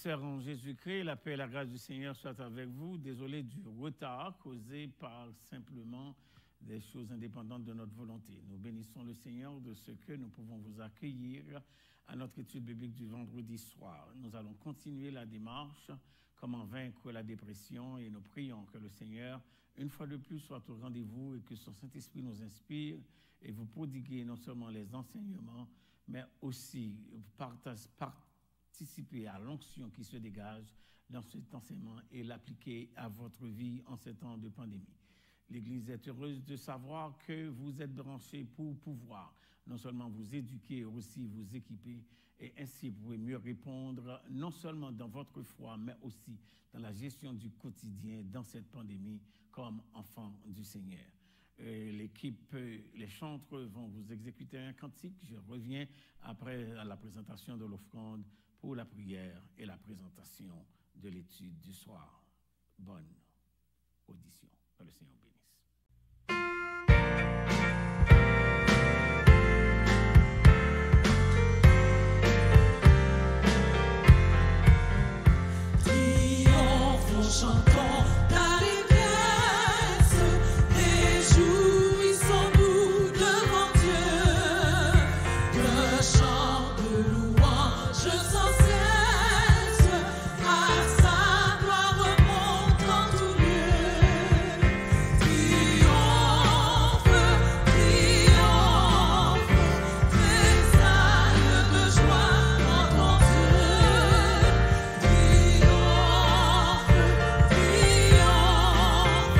Sœurs en Jésus-Christ, la paix et la grâce du Seigneur soient avec vous. Désolé du retard causé par simplement des choses indépendantes de notre volonté. Nous bénissons le Seigneur de ce que nous pouvons vous accueillir à notre étude biblique du vendredi soir. Nous allons continuer la démarche, comment vaincre la dépression, et nous prions que le Seigneur, une fois de plus, soit au rendez-vous et que son Saint-Esprit nous inspire et vous prodiguer non seulement les enseignements, mais aussi participer à l'onction qui se dégage dans cet enseignement et l'appliquer à votre vie en ces temps de pandémie. L'Église est heureuse de savoir que vous êtes branchés pour pouvoir non seulement vous éduquer, aussi vous équiper, et ainsi vous pouvez mieux répondre non seulement dans votre foi, mais aussi dans la gestion du quotidien dans cette pandémie comme enfants du Seigneur. L'équipe, les chantres vont vous exécuter un cantique. Je reviens après la présentation de l'offrande pour la prière et la présentation de l'étude du soir. Bonne audition. Que le Seigneur bénisse. Triomphe, chantons l'allégresse, réjouissons-nous devant Dieu, que chant de louange sans cesse, à sa gloire remonte en tout lieu. Triomphe, triomphe, tressaille de joie en ton Dieu. Triomphe,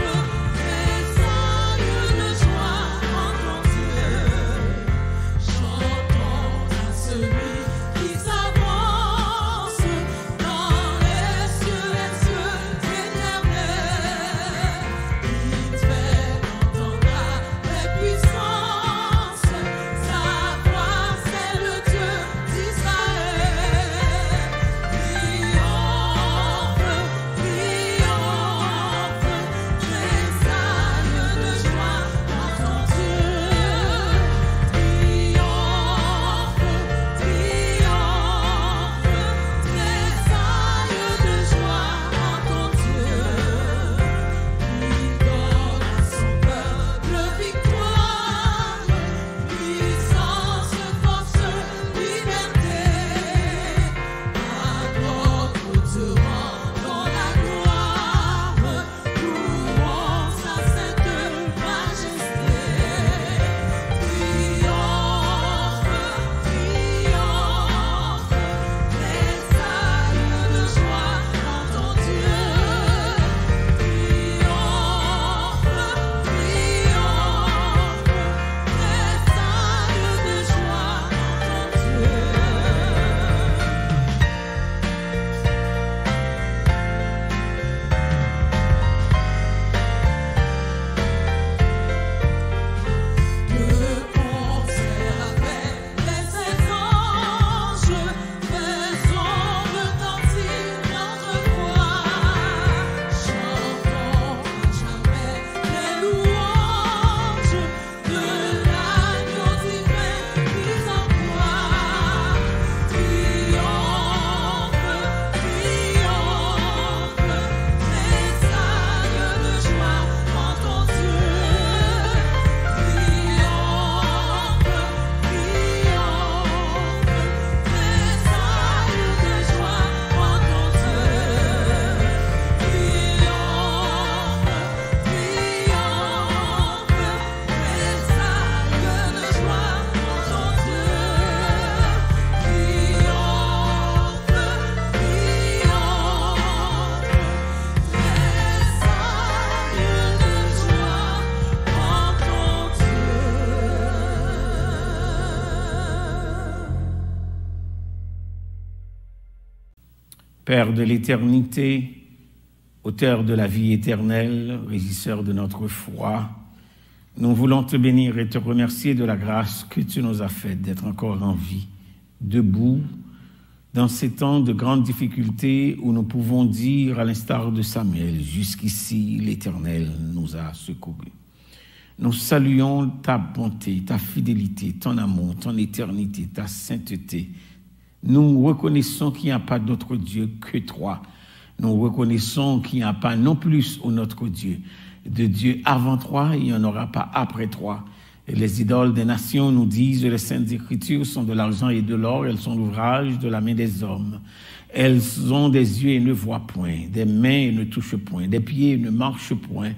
tressaille de joie en ton Dieu. Chantons à celui qui s'avance dans les cieux éternels. Il fait entendre les puissances, sa voix c'est le Dieu d'Israël. Triomphe, triomphe, tressaille de joie en ton Dieu. Triomphe, triomphe, tressaille de joie en ton Dieu. Il donne à son peuple victoire, puissance, force, liberté. À notre Dieu rendons la gloire, louons sa sainte majesté. Triomphe, triomphe, tressaille de joie en ton Dieu. Triomphe, triomphe, tressaille de joie en ton Dieu. Le concert avec les sept anges, faisons retentir notre voix. Chantons à jamais les louanges de l'agneau divin mis en croix. Triomphe, triomphe, tressaille de joie en ton Dieu. Triomphe, triomphe, tressaille de joie en ton Dieu. Triomphe, triomphe, tressaille de joie en ton Dieu. Triomphe, Père de l'éternité, auteur de la vie éternelle, régisseur de notre foi, nous voulons te bénir et te remercier de la grâce que tu nous as faite d'être encore en vie, debout, dans ces temps de grandes difficultés où nous pouvons dire, à l'instar de Samuel, jusqu'ici l'Éternel nous a secourus. Nous saluons ta bonté, ta fidélité, ton amour, ton éternité, ta sainteté, Nous reconnaissons qu'il n'y a pas d'autre Dieu que toi. Nous reconnaissons qu'il n'y a pas non plus au notre Dieu. De Dieu avant toi, il n'y en aura pas après toi. Et les idoles des nations, nous disent, les saintes écritures sont de l'argent et de l'or, elles sont l'ouvrage de la main des hommes. Elles ont des yeux et ne voient point, des mains et ne touchent point, des pieds et ne marchent point.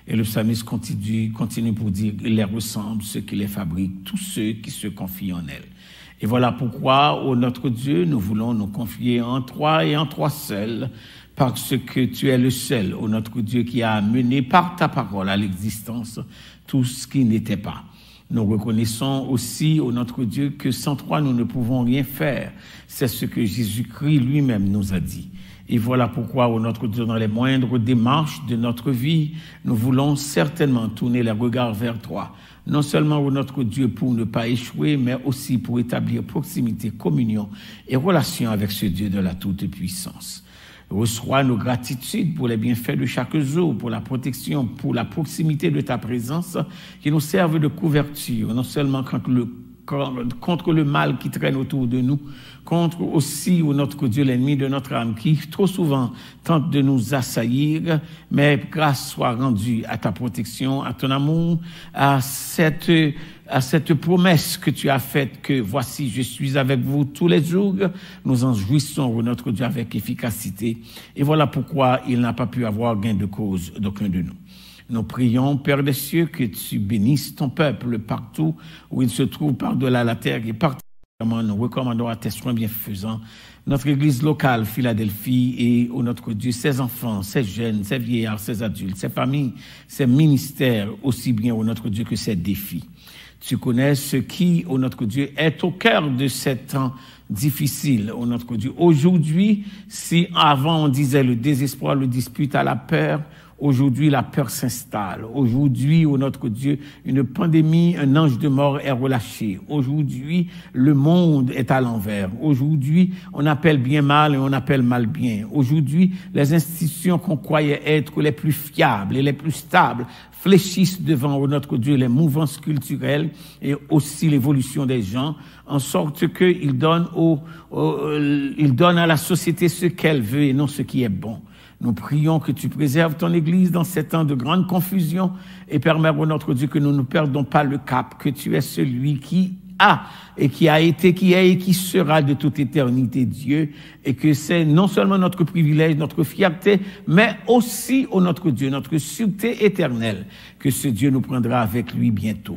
Et le psalmiste continue pour dire, il les ressemble, ceux qui les fabriquent, tous ceux qui se confient en elles. Et voilà pourquoi, ô notre Dieu, nous voulons nous confier en toi et en toi seul, parce que tu es le seul, ô notre Dieu, qui a amené par ta parole à l'existence tout ce qui n'était pas. Nous reconnaissons aussi, ô notre Dieu, que sans toi, nous ne pouvons rien faire. C'est ce que Jésus-Christ lui-même nous a dit. Et voilà pourquoi, ô notre Dieu, dans les moindres démarches de notre vie, nous voulons certainement tourner les regards vers toi. Non seulement, ô notre Dieu, pour ne pas échouer, mais aussi pour établir proximité, communion et relation avec ce Dieu de la toute-puissance. Reçois nos gratitudes pour les bienfaits de chaque jour, pour la protection, pour la proximité de ta présence qui nous servent de couverture, non seulement contre le mal qui traîne autour de nous, contre aussi, ô notre Dieu, l'ennemi de notre âme qui trop souvent tente de nous assaillir, mais grâce soit rendue à ta protection, à ton amour, à cette promesse que tu as faite que voici, je suis avec vous tous les jours. Nous en jouissons, ô notre Dieu, avec efficacité. Et voilà pourquoi il n'a pas pu avoir gain de cause d'aucun de nous. Nous prions, Père des cieux, que tu bénisses ton peuple partout où il se trouve par-delà la terre et particulièrement nous recommandons à tes soins bienfaisants notre église locale, Philadelphie, et ô notre Dieu, ses enfants, ses jeunes, ses vieillards, ses adultes, ses familles, ses ministères, aussi bien, ô notre Dieu, que ses défis. Tu connais ce qui, ô notre Dieu, est au cœur de ces temps difficiles, ô notre Dieu. Aujourd'hui, si avant on disait le désespoir, le dispute à la peur, aujourd'hui la peur s'installe. Aujourd'hui, ô notre Dieu, une pandémie, un ange de mort est relâché. Aujourd'hui, le monde est à l'envers. Aujourd'hui, on appelle bien mal et on appelle mal bien. Aujourd'hui, les institutions qu'on croyait être les plus fiables et les plus stables fléchissent devant, ô notre Dieu, les mouvances culturelles et aussi l'évolution des gens, en sorte qu'ils donnent à la société ce qu'elle veut et non ce qui est bon. Nous prions que tu préserves ton Église dans ces temps de grande confusion et permets, ô notre Dieu, que nous ne perdons pas le cap, que tu es celui qui a et qui a été, qui est et qui sera de toute éternité Dieu, et que c'est non seulement notre privilège, notre fierté, mais aussi, ô notre Dieu, notre sûreté éternelle, que ce Dieu nous prendra avec lui bientôt.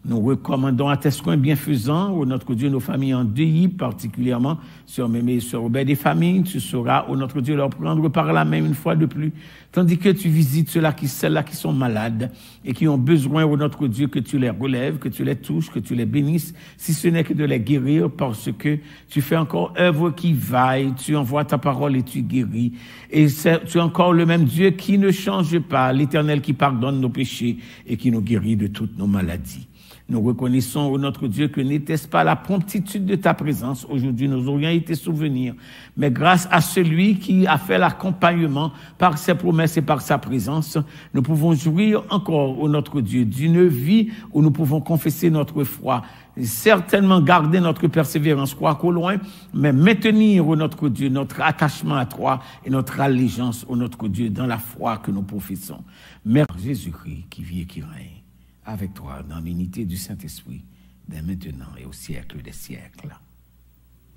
Nous recommandons à tes soins bienfaisants, ô notre Dieu, nos familles endeuillées, particulièrement Sœur Mémé et Sœur Robert des familles. Tu sauras, ô notre Dieu, leur prendre par la main une fois de plus, tandis que tu visites celles-là qui sont malades et qui ont besoin, ô notre Dieu, que tu les relèves, que tu les touches, que tu les bénisses, si ce n'est que de les guérir, parce que tu fais encore œuvre qui vaille, tu envoies ta parole et tu guéris. Et tu es encore le même Dieu qui ne change pas, l'Éternel qui pardonne nos péchés et qui nous guérit de toutes nos maladies. Nous reconnaissons, ô notre Dieu, que n'était-ce pas la promptitude de ta présence, aujourd'hui nous aurions été souvenirs, mais grâce à celui qui a fait l'accompagnement par ses promesses et par sa présence, nous pouvons jouir encore, ô notre Dieu, d'une vie où nous pouvons confesser notre foi, certainement garder notre persévérance, quoi qu'au loin, mais maintenir, ô notre Dieu, notre attachement à toi et notre allégeance, ô notre Dieu, dans la foi que nous professons. Merci Jésus-Christ qui vit et qui règne avec toi dans l'unité du Saint-Esprit, dès maintenant et au siècle des siècles.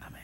Amen.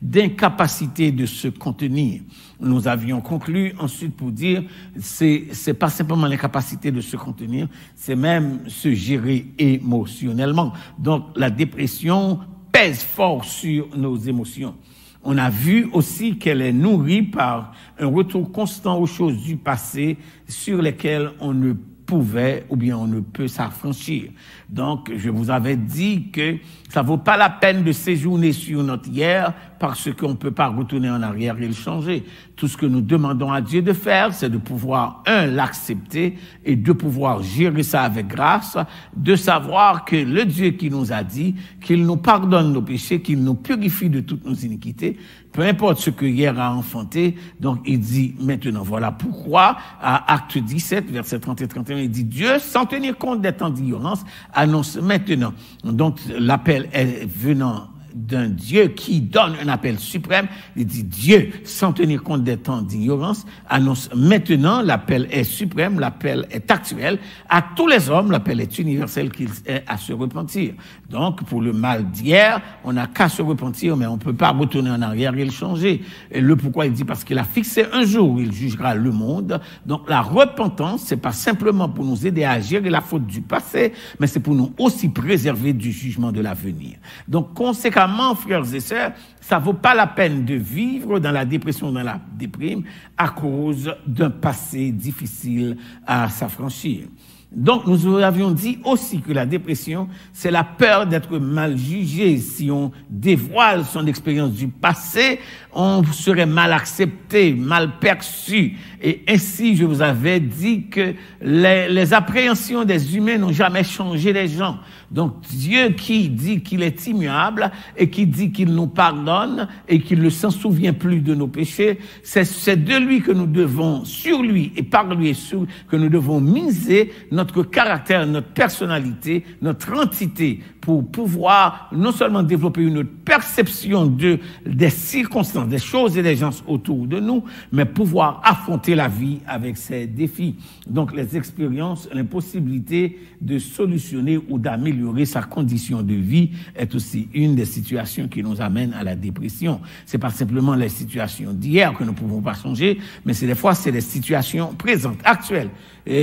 D'incapacité de se contenir. Nous avions conclu ensuite pour dire, c'est pas simplement l'incapacité de se contenir, c'est même se gérer émotionnellement. Donc la dépression pèse fort sur nos émotions. On a vu aussi qu'elle est nourrie par un retour constant aux choses du passé sur lesquelles on ne pouvait ou bien on ne peut s'affranchir. Donc, je vous avais dit que ça vaut pas la peine de séjourner sur notre hier parce qu'on ne peut pas retourner en arrière et le changer. Tout ce que nous demandons à Dieu de faire, c'est de pouvoir, l'accepter et de pouvoir gérer ça avec grâce, de savoir que le Dieu qui nous a dit qu'il nous pardonne nos péchés, qu'il nous purifie de toutes nos iniquités, peu importe ce que hier a enfanté, donc il dit maintenant, voilà pourquoi, à Acte 17, versets 30 et 31, il dit Dieu, sans tenir compte des temps d'ignorance, annonce maintenant. Donc l'appel est venant d'un Dieu qui donne un appel suprême. Il dit Dieu, sans tenir compte des temps d'ignorance, annonce maintenant l'appel est suprême, l'appel est actuel. À tous les hommes, l'appel est universel qu'il est à se repentir. Donc, pour le mal d'hier, on n'a qu'à se repentir, mais on ne peut pas retourner en arrière et le changer. Et le pourquoi il dit parce qu'il a fixé un jour où il jugera le monde. Donc, la repentance, c'est pas simplement pour nous aider à gérer la faute du passé, mais c'est pour nous aussi préserver du jugement de l'avenir. Donc, conséquemment, frères et sœurs, ça vaut pas la peine de vivre dans la dépression, dans la déprime, à cause d'un passé difficile à s'affranchir. Donc, nous avions dit aussi que la dépression, c'est la peur d'être mal jugé. Si on dévoile son expérience du passé, on serait mal accepté, mal perçu. Et ainsi, je vous avais dit que les appréhensions des humains n'ont jamais changé les gens. Donc, Dieu qui dit qu'il est immuable et qui dit qu'il nous pardonne et qu'il ne s'en souvient plus de nos péchés, c'est de lui que nous devons, sur lui et par lui et sur, que nous devons miser notre caractère, notre personnalité, notre entité pour pouvoir non seulement développer une perception des circonstances, des choses et des gens autour de nous, mais pouvoir affronter la vie avec ses défis. Donc, les expériences, l'impossibilité de solutionner ou d'améliorer sa condition de vie est aussi une des situations qui nous amène à la dépression. C'est pas simplement les situations d'hier que nous ne pouvons pas changer, mais des fois, c'est les situations présentes, actuelles,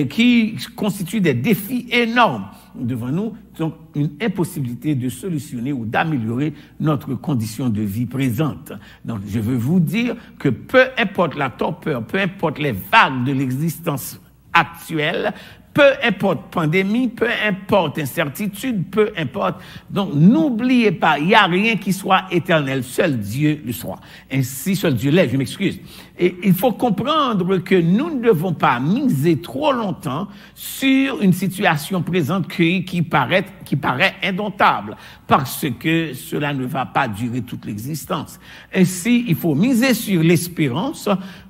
qui constituent des défis énormes devant nous, donc une impossibilité de solutionner ou d'améliorer notre condition de vie présente. Donc, je veux vous dire que peu importe la torpeur, peu importe les vagues de l'existence actuelle, peu importe pandémie, peu importe incertitude, peu importe. Donc, n'oubliez pas, il n'y a rien qui soit éternel. Seul Dieu le soit. Ainsi, seul Dieu l'est, je m'excuse. Et il faut comprendre que nous ne devons pas miser trop longtemps sur une situation présente qui paraît indomptable, parce que cela ne va pas durer toute l'existence. Ainsi, il faut miser sur l'espérance.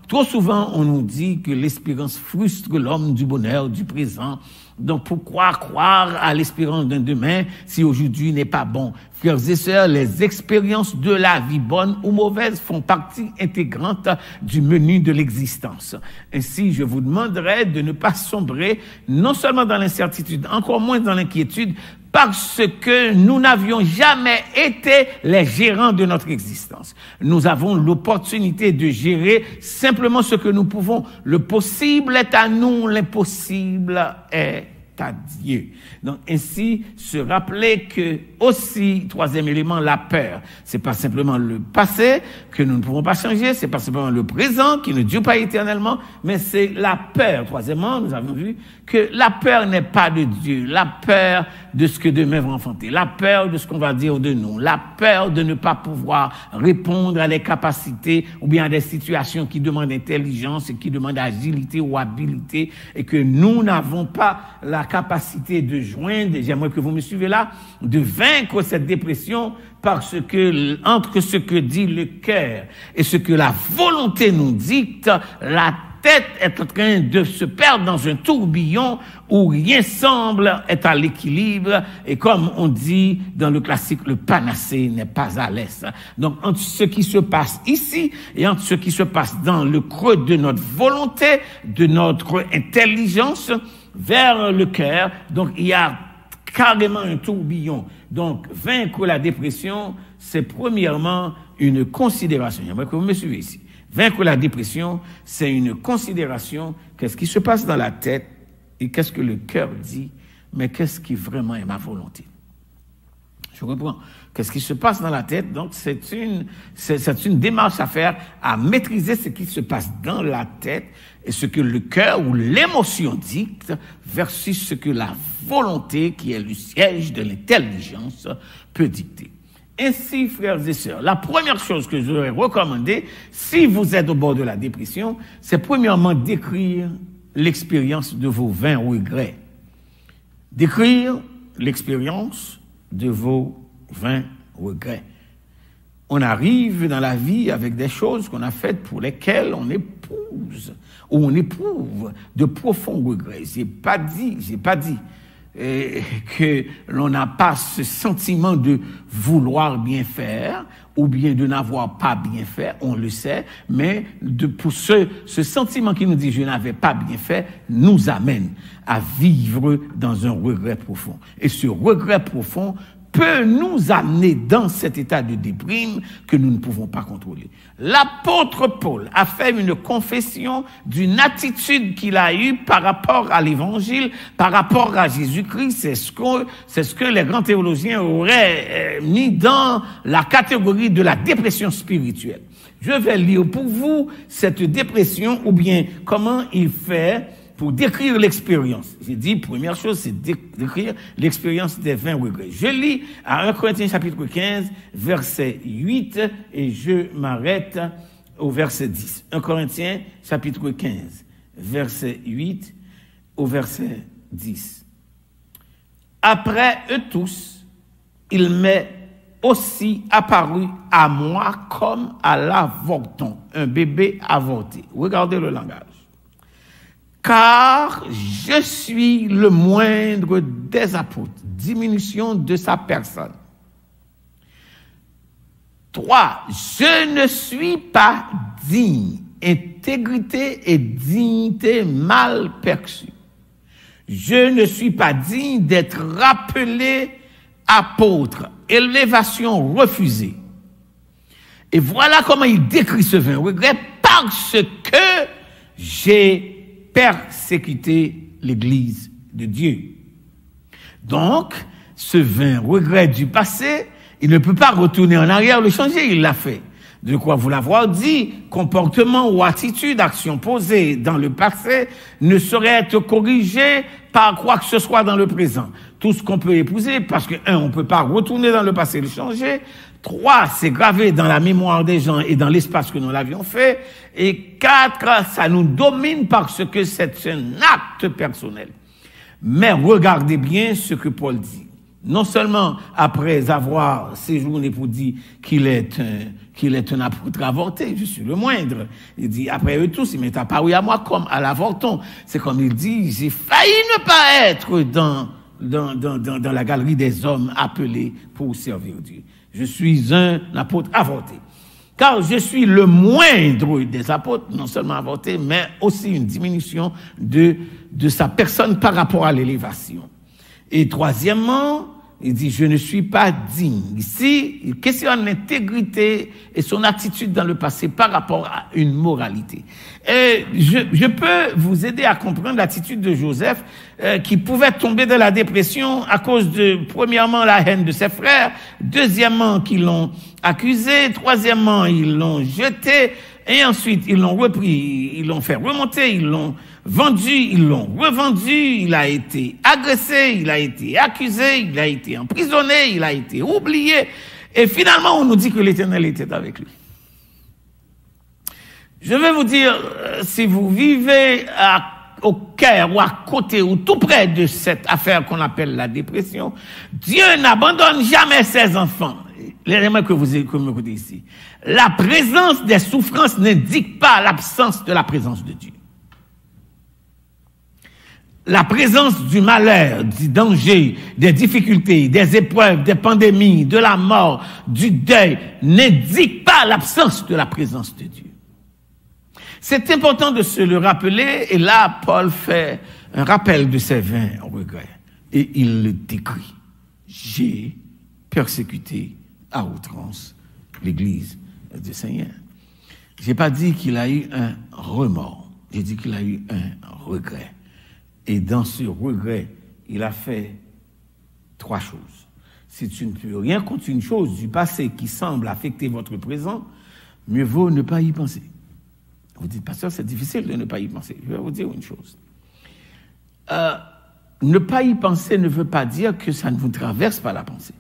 Trop souvent, on nous dit que l'espérance frustre l'homme du bonheur du présent. Donc, pourquoi croire à l'espérance d'un demain si aujourd'hui n'est pas bon? Frères et sœurs, les expériences de la vie, bonnes ou mauvaises, font partie intégrante du menu de l'existence. Ainsi, je vous demanderai de ne pas sombrer, non seulement dans l'incertitude, encore moins dans l'inquiétude, parce que nous n'avions jamais été les gérants de notre existence. Nous avons l'opportunité de gérer simplement ce que nous pouvons. Le possible est à nous, l'impossible est à Dieu. Donc, ainsi, se rappeler que aussi, troisième élément, la peur. C'est pas simplement le passé que nous ne pouvons pas changer, c'est pas simplement le présent qui ne dure pas éternellement, mais c'est la peur. Troisièmement, nous avons vu que la peur n'est pas de Dieu, la peur de ce que demain va enfanter, la peur de ce qu'on va dire de nous, la peur de ne pas pouvoir répondre à des capacités ou bien à des situations qui demandent intelligence et qui demandent agilité ou habileté et que nous n'avons pas la capacité de joindre, j'aimerais que vous me suivez là, de vaincre cette dépression parce que entre ce que dit le cœur et ce que la volonté nous dicte, la tête est en train de se perdre dans un tourbillon où rien semble être à l'équilibre et comme on dit dans le classique, le panacée n'est pas à l'est. Donc, entre ce qui se passe ici et entre ce qui se passe dans le creux de notre volonté, de notre intelligence vers le cœur, donc il y a carrément un tourbillon. Donc, vaincre la dépression, c'est premièrement une considération. J'aimerais que vous me suivez ici. Vaincre la dépression, c'est une considération. Qu'est-ce qui se passe dans la tête et qu'est-ce que le cœur dit, mais qu'est-ce qui vraiment est ma volonté? Je reprends. Qu'est-ce qui se passe dans la tête? Donc, c'est une démarche à faire, à maîtriser ce qui se passe dans la tête et ce que le cœur ou l'émotion dicte versus ce que la volonté, qui est le siège de l'intelligence, peut dicter. Ainsi, frères et sœurs, la première chose que je voudrais recommander, si vous êtes au bord de la dépression, c'est premièrement d'écrire l'expérience de vos 20 regrets. D'écrire l'expérience de vos 20 regrets. On arrive dans la vie avec des choses qu'on a faites pour lesquelles on épouse ou on éprouve de profonds regrets. J'ai pas dit que l'on n'a pas ce sentiment de vouloir bien faire ou bien de n'avoir pas bien fait, on le sait, mais pour ce sentiment qui nous dit « je n'avais pas bien fait » nous amène à vivre dans un regret profond. Et ce regret profond peut nous amener dans cet état de déprime que nous ne pouvons pas contrôler. L'apôtre Paul a fait une confession d'une attitude qu'il a eue par rapport à l'évangile, par rapport à Jésus-Christ. C'est ce que les grands théologiens auraient mis dans la catégorie de la dépression spirituelle. Je vais lire pour vous cette dépression ou bien comment il fait pour décrire l'expérience. J'ai dit, première chose, c'est décrire l'expérience des 20 regrets. Je lis à 1 Corinthiens chapitre 15, verset 8, et je m'arrête au verset 10. 1 Corinthiens chapitre 15, verset 8 au verset 10. Après eux tous, il m'est aussi apparu à moi comme à l'avorton, un bébé avorté. Regardez le langage. Car je suis le moindre des apôtres. Diminution de sa personne. 3. Je ne suis pas digne. Intégrité et dignité mal perçues. Je ne suis pas digne d'être rappelé apôtre. Élévation refusée. Et voilà comment il décrit ce 20 regrets, parce que j'ai persécuter l'Église de Dieu. Donc, ce 20 regret du passé, il ne peut pas retourner en arrière, le changer, il l'a fait. De quoi vous l'avoir dit, comportement ou attitude, action posée dans le passé ne saurait être corrigé par quoi que ce soit dans le présent. Tout ce qu'on peut épouser, parce que 1, on ne peut pas retourner dans le passé et le changer. 3, c'est gravé dans la mémoire des gens et dans l'espace que nous l'avions fait. Et 4, ça nous domine parce que c'est un acte personnel. Mais regardez bien ce que Paul dit. Non seulement après avoir séjourné pour dire qu'il est un apôtre avorté, je suis le moindre. Il dit, après eux tous, il m'est apparu à moi comme à l'avorton. C'est comme il dit, j'ai failli ne pas être dans la galerie des hommes appelés pour servir Dieu. Je suis un apôtre avorté. Car je suis le moindre des apôtres, non seulement avorté, mais aussi une diminution de sa personne par rapport à l'élévation. Et troisièmement, il dit, je ne suis pas digne. Ici, il questionne l'intégrité et son attitude dans le passé par rapport à une moralité. Et je peux vous aider à comprendre l'attitude de Joseph, qui pouvait tomber dans la dépression à cause de, premièrement, la haine de ses frères, deuxièmement, qu'ils l'ont accusé, troisièmement, ils l'ont jeté, et ensuite, ils l'ont repris, ils l'ont fait remonter, ils l'ont vendu, ils l'ont revendu, il a été agressé, il a été accusé, il a été emprisonné, il a été oublié. Et finalement, on nous dit que l'Éternel était avec lui. Je vais vous dire, si vous vivez au cœur ou à côté ou tout près de cette affaire qu'on appelle la dépression, Dieu n'abandonne jamais ses enfants. L'élément que vous écoutez ici. La présence des souffrances n'indique pas l'absence de la présence de Dieu. La présence du malheur, du danger, des difficultés, des épreuves, des pandémies, de la mort, du deuil, n'indique pas l'absence de la présence de Dieu. C'est important de se le rappeler, et là, Paul fait un rappel de ses 20 regrets. Et il le décrit. J'ai persécuté à outrance l'Église du Seigneur. J'ai pas dit qu'il a eu un remords. J'ai dit qu'il a eu un regret. Et dans ce regret, il a fait 3 choses. Si tu ne peux rien contre une chose du passé qui semble affecter votre présent, mieux vaut ne pas y penser. Vous dites, pasteur, c'est difficile de ne pas y penser. Je vais vous dire une chose. Ne pas y penser ne veut pas dire que ça ne vous traverse pas la pensée.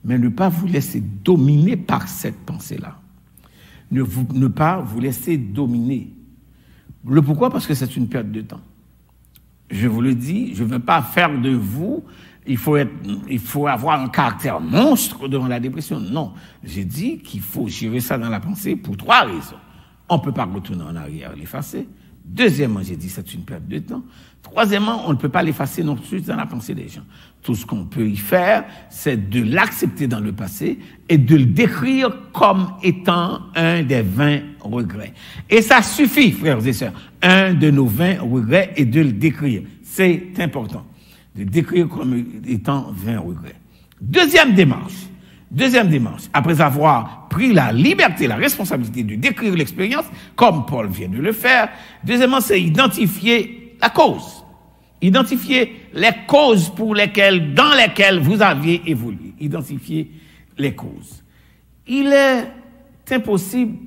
Mais ne pas vous laisser dominer par cette pensée-là. Ne pas vous laisser dominer. Le pourquoi? Parce que c'est une perte de temps. Je vous le dis, je ne veux pas faire de vous, il faut avoir un caractère monstre devant la dépression. Non, j'ai dit qu'il faut gérer ça dans la pensée pour 3 raisons. On ne peut pas retourner en arrière, l'effacer. Deuxièmement, j'ai dit c'est une perte de temps. Troisièmement, on ne peut pas l'effacer non plus dans la pensée des gens. Tout ce qu'on peut y faire, c'est de l'accepter dans le passé et de le décrire comme étant un des 20 regrets. Et ça suffit, frères et sœurs, un de nos 20 regrets et de le décrire. C'est important, de décrire comme étant 20 regrets. Deuxième démarche, après avoir pris la liberté, la responsabilité de décrire l'expérience, comme Paul vient de le faire, deuxièmement, c'est identifier la cause. Identifier les causes dans lesquelles vous aviez évolué. Identifier les causes. Il est impossible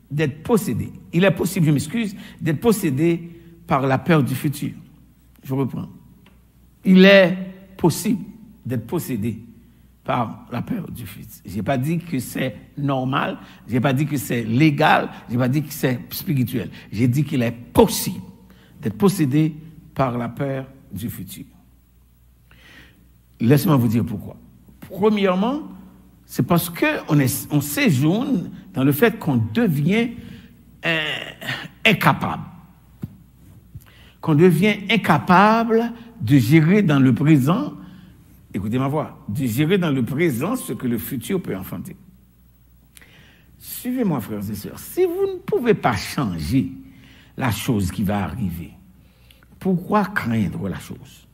d'être possédé. Il est possible, je m'excuse, d'être possédé par la peur du futur. Je reprends. Il est possible d'être possédé par la peur du futur. Je n'ai pas dit que c'est normal, je n'ai pas dit que c'est légal, je n'ai pas dit que c'est spirituel. J'ai dit qu'il est possible d'être possédé par la peur du futur. Laissez-moi vous dire pourquoi. Premièrement, c'est parce qu'on séjourne dans le fait qu'on devient incapable. Qu'on devient incapable de gérer dans le présent, écoutez ma voix, de gérer dans le présent ce que le futur peut enfanter. Suivez-moi, frères et sœurs. Si vous ne pouvez pas changer la chose qui va arriver, pourquoi craindre la chose?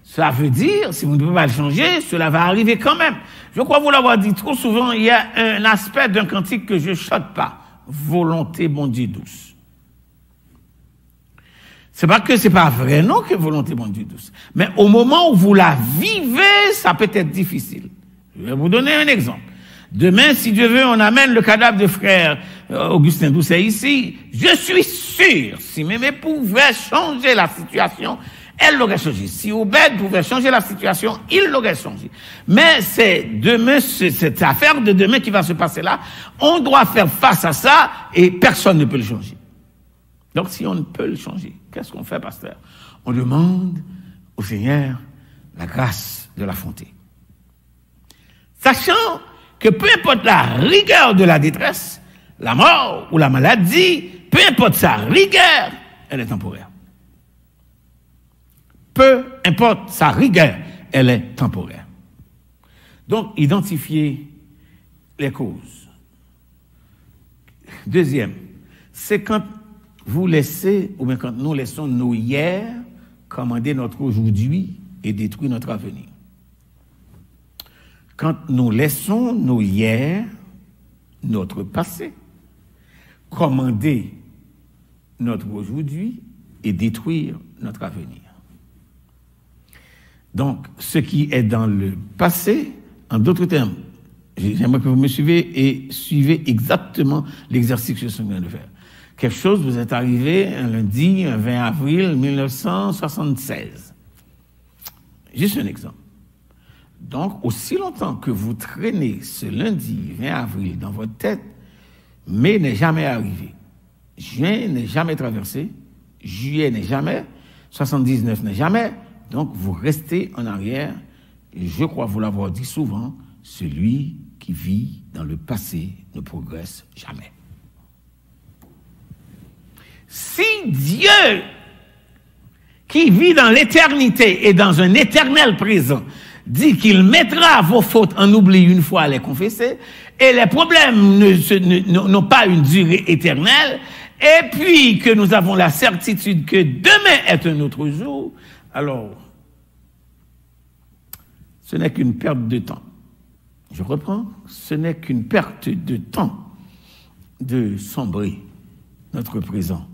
Ça veut dire, si vous ne pouvez pas le changer, cela va arriver quand même. Je crois vous l'avoir dit trop souvent, il y a un aspect d'un cantique que je ne chante pas. Volonté, bon Dieu, douce. C'est pas que c'est pas vrai, non, que volonté, bon Dieu, douce. Mais au moment où vous la vivez, ça peut être difficile. Je vais vous donner un exemple. Demain, si Dieu veut, on amène le cadavre de frère Augustin Doucet ici. Je suis sûr, si Mémé pouvait changer la situation, elle l'aurait changé. Si Obed pouvait changer la situation, il l'aurait changé. Mais c'est demain, cette affaire de demain qui va se passer là. On doit faire face à ça et personne ne peut le changer. Donc, si on ne peut le changer, qu'est-ce qu'on fait, pasteur? On demande au Seigneur la grâce de l'affronter. Sachant que peu importe la rigueur de la détresse, la mort ou la maladie, peu importe sa rigueur, elle est temporaire. Peu importe sa rigueur, elle est temporaire. Donc, identifier les causes. Deuxième, c'est quand vous laissez, ou bien quand nous laissons nos hier commander notre aujourd'hui et détruire notre avenir. Quand nous laissons nos hier, notre passé, commander notre aujourd'hui et détruire notre avenir. Donc, ce qui est dans le passé, en d'autres termes, j'aimerais que vous me suivez et suivez exactement l'exercice que je suis en train de faire. Quelque chose vous est arrivé un lundi, un 20 avril 1976. Juste un exemple. Donc, aussi longtemps que vous traînez ce lundi 20 avril dans votre tête, mai n'est jamais arrivé. Juin n'est jamais traversé. Juillet n'est jamais. 79 n'est jamais. Donc, vous restez en arrière. Et je crois vous l'avoir dit souvent, celui qui vit dans le passé ne progresse jamais. Si Dieu, qui vit dans l'éternité et dans un éternel présent, dit qu'il mettra vos fautes en oubli une fois à les confesser, et les problèmes n'ont pas une durée éternelle, et puis que nous avons la certitude que demain est un autre jour, alors, ce n'est qu'une perte de temps. Je reprends, ce n'est qu'une perte de temps de sombrer notre présent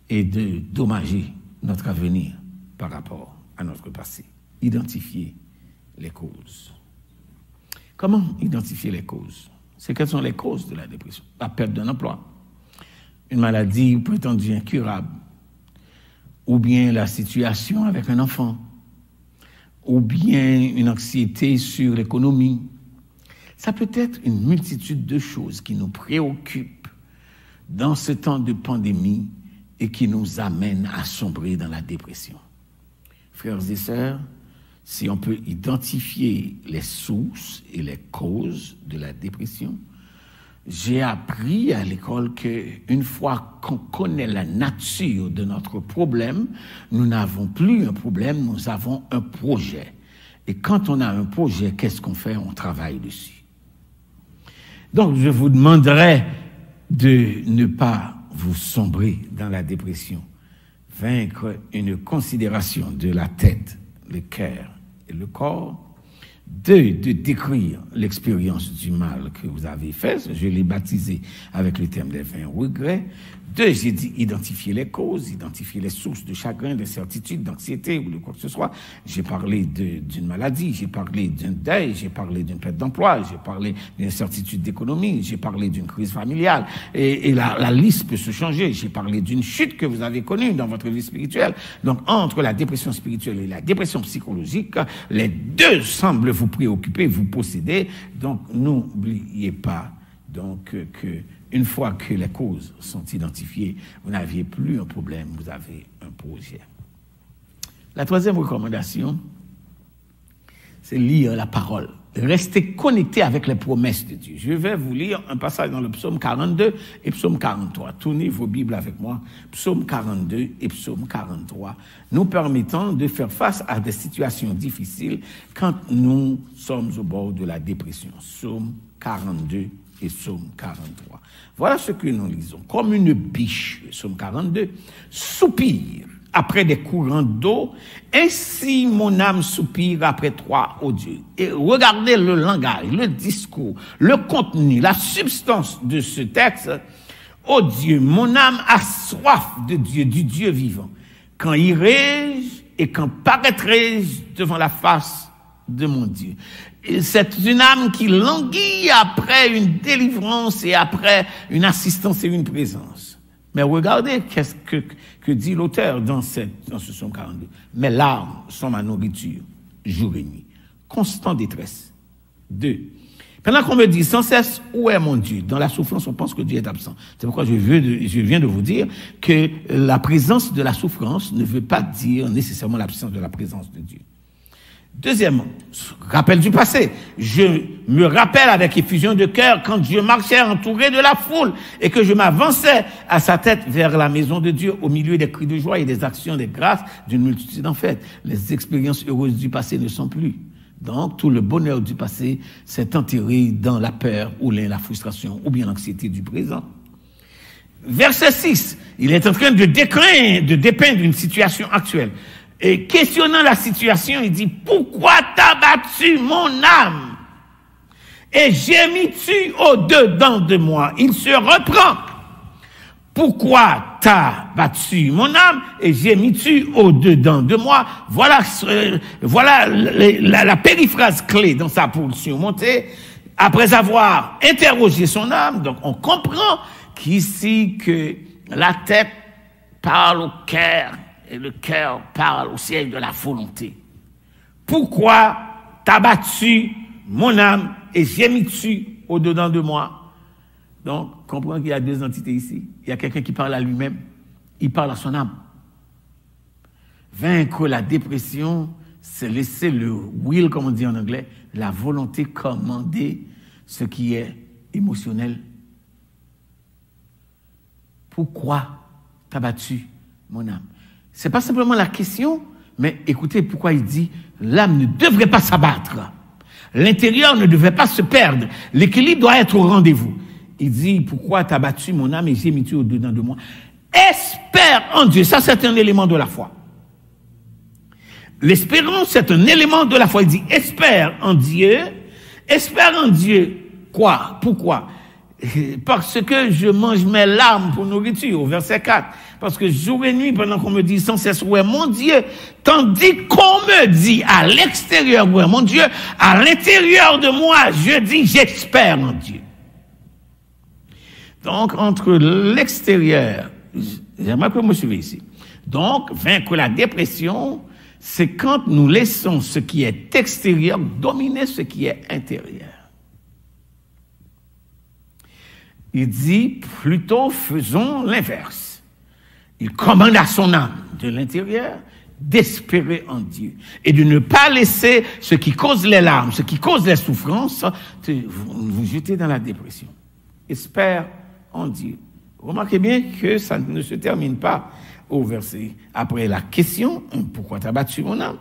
et de dommager notre avenir par rapport à notre passé. Identifier les causes. Comment identifier les causes? C'est quelles sont les causes de la dépression? La perte d'un emploi, une maladie prétendue incurable, ou bien la situation avec un enfant, ou bien une anxiété sur l'économie. Ça peut être une multitude de choses qui nous préoccupent dans ce temps de pandémie et qui nous amènent à sombrer dans la dépression. Frères et sœurs, si on peut identifier les sources et les causes de la dépression, j'ai appris à l'école qu'une fois qu'on connaît la nature de notre problème, nous n'avons plus un problème, nous avons un projet. Et quand on a un projet, qu'est-ce qu'on fait? On travaille dessus. Donc, je vous demanderai de ne pas vous sombrer dans la dépression. Vaincre une considération de la tête, le cœur et le corps. 2, de décrire l'expérience du mal que vous avez fait. Je l'ai baptisé avec le terme des 20 regrets. 2, j'ai dit identifier les causes, identifier les sources de chagrin, d'incertitude, d'anxiété ou de quoi que ce soit. J'ai parlé d'une maladie, j'ai parlé d'un deuil, j'ai parlé d'une perte d'emploi, j'ai parlé d'une incertitude d'économie, j'ai parlé d'une crise familiale. Et la liste peut se changer. J'ai parlé d'une chute que vous avez connue dans votre vie spirituelle. Donc, entre la dépression spirituelle et la dépression psychologique, les deux semblent vous préoccuper, vous posséder. Donc, n'oubliez pas donc que une fois que les causes sont identifiées, vous n'aviez plus un problème, vous avez un projet. La troisième recommandation, c'est lire la parole. Restez connectés avec les promesses de Dieu. Je vais vous lire un passage dans le psaume 42 et psaume 43. Tournez vos Bibles avec moi. Psaume 42 et psaume 43 nous permettant de faire face à des situations difficiles quand nous sommes au bord de la dépression. Psaume 42 et psaume 43. Voilà ce que nous lisons. Comme une biche, psaume 42, soupire après des courants d'eau, ainsi mon âme soupire après toi, ô Dieu. Et regardez le langage, le discours, le contenu, la substance de ce texte. Ô Dieu, mon âme a soif de Dieu, du Dieu vivant. Quand irai-je et quand paraîtrai-je devant la face de mon Dieu? C'est une âme qui languit après une délivrance et après une assistance et une présence. Mais regardez qu'est-ce que dit l'auteur dans ce psaume 42. Mes larmes sont ma nourriture, jour et nuit. Constant détresse. 2. Pendant qu'on me dit sans cesse, où est mon Dieu? Dans la souffrance, on pense que Dieu est absent. C'est pourquoi je viens de vous dire que la présence de la souffrance ne veut pas dire nécessairement l'absence de la présence de Dieu. Deuxièmement, rappel du passé. Je me rappelle avec effusion de cœur quand Dieu marchait entouré de la foule et que je m'avançais à sa tête vers la maison de Dieu au milieu des cris de joie et des actions de grâce d'une multitude en fête. Les expériences heureuses du passé ne sont plus. Donc, tout le bonheur du passé s'est enterré dans la peur ou la frustration ou bien l'anxiété du présent. Verset 6, il est en train de dépeindre une situation actuelle. Et questionnant la situation, il dit, pourquoi t'as battu mon âme? Et gémis-tu au-dedans de moi? Il se reprend. Pourquoi t'as battu mon âme? Et gémis-tu au-dedans de moi? Voilà la périphrase clé dans sa portion montée. Après avoir interrogé son âme, donc on comprend qu'ici que la tête parle au cœur, et le cœur parle au siège de la volonté. Pourquoi t'as battu mon âme et gémis-tu au-dedans de moi? Donc, comprends qu'il y a deux entités ici. Il y a quelqu'un qui parle à lui-même. Il parle à son âme. Vaincre la dépression, c'est laisser le will, comme on dit en anglais, la volonté commander ce qui est émotionnel. Pourquoi t'as battu mon âme? C'est pas simplement la question, mais écoutez pourquoi il dit l'âme ne devrait pas s'abattre. L'intérieur ne devait pas se perdre. L'équilibre doit être au rendez-vous. Il dit pourquoi t'as battu mon âme et gémis-tu au-dedans de moi? Espère en Dieu. Ça, c'est un élément de la foi. L'espérance, c'est un élément de la foi. Il dit espère en Dieu. Espère en Dieu. Quoi? Pourquoi? Parce que je mange mes larmes pour nourriture, au verset 4. Parce que jour et nuit, pendant qu'on me dit sans cesse, où est mon Dieu? Tandis qu'on me dit à l'extérieur, où est mon Dieu? À l'intérieur de moi, je dis, j'espère en Dieu. Donc, entre l'extérieur, j'aimerais que vous me suivez ici. Donc, vaincre la dépression, c'est quand nous laissons ce qui est extérieur dominer ce qui est intérieur. Il dit, plutôt faisons l'inverse. Il commande à son âme de l'intérieur d'espérer en Dieu et de ne pas laisser ce qui cause les larmes, ce qui cause les souffrances, vous jeter dans la dépression. espère en Dieu. Remarquez bien que ça ne se termine pas au verset. Après la question, pourquoi t'as battu mon âme?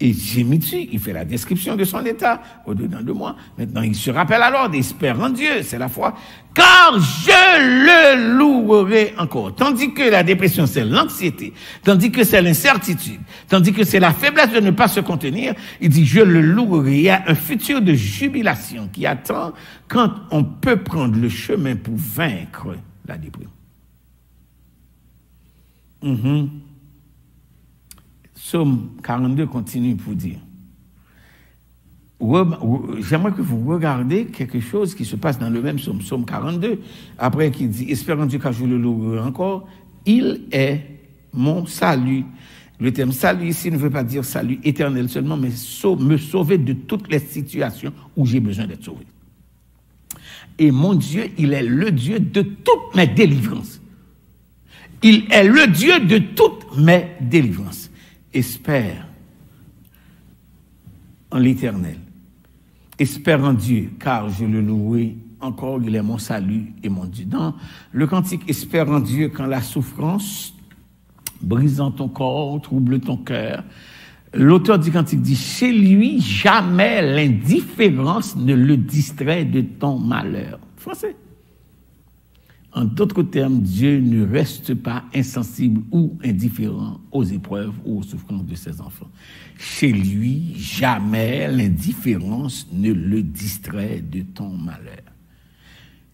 Et gémit dessus, il fait la description de son état au-dedans de moi. Maintenant, il se rappelle alors d'espère en Dieu, c'est la foi. Car je le louerai encore. Tandis que la dépression, c'est l'anxiété, tandis que c'est l'incertitude, tandis que c'est la faiblesse de ne pas se contenir, il dit je le louerai. Il y a un futur de jubilation qui attend quand on peut prendre le chemin pour vaincre la dépression. Psaume 42 continue pour dire. J'aimerais que vous regardiez quelque chose qui se passe dans le même psaume, psaume 42, après qu'il dit, espérant Dieu car je le louerai encore, il est mon salut. Le terme salut ici ne veut pas dire salut éternel seulement, mais me sauver de toutes les situations où j'ai besoin d'être sauvé. Et mon Dieu, il est le Dieu de toutes mes délivrances. Il est le Dieu de toutes mes délivrances. Espère en l'Éternel. Espère en Dieu, car je le louerai encore, il est mon salut et mon Dieu. Dans le cantique, espère en Dieu quand la souffrance, brisant ton corps, trouble ton cœur, l'auteur du cantique dit, chez lui, jamais l'indifférence ne le distrait de ton malheur. Français. En d'autres termes, Dieu ne reste pas insensible ou indifférent aux épreuves ou aux souffrances de ses enfants. Chez lui, jamais l'indifférence ne le distrait de ton malheur.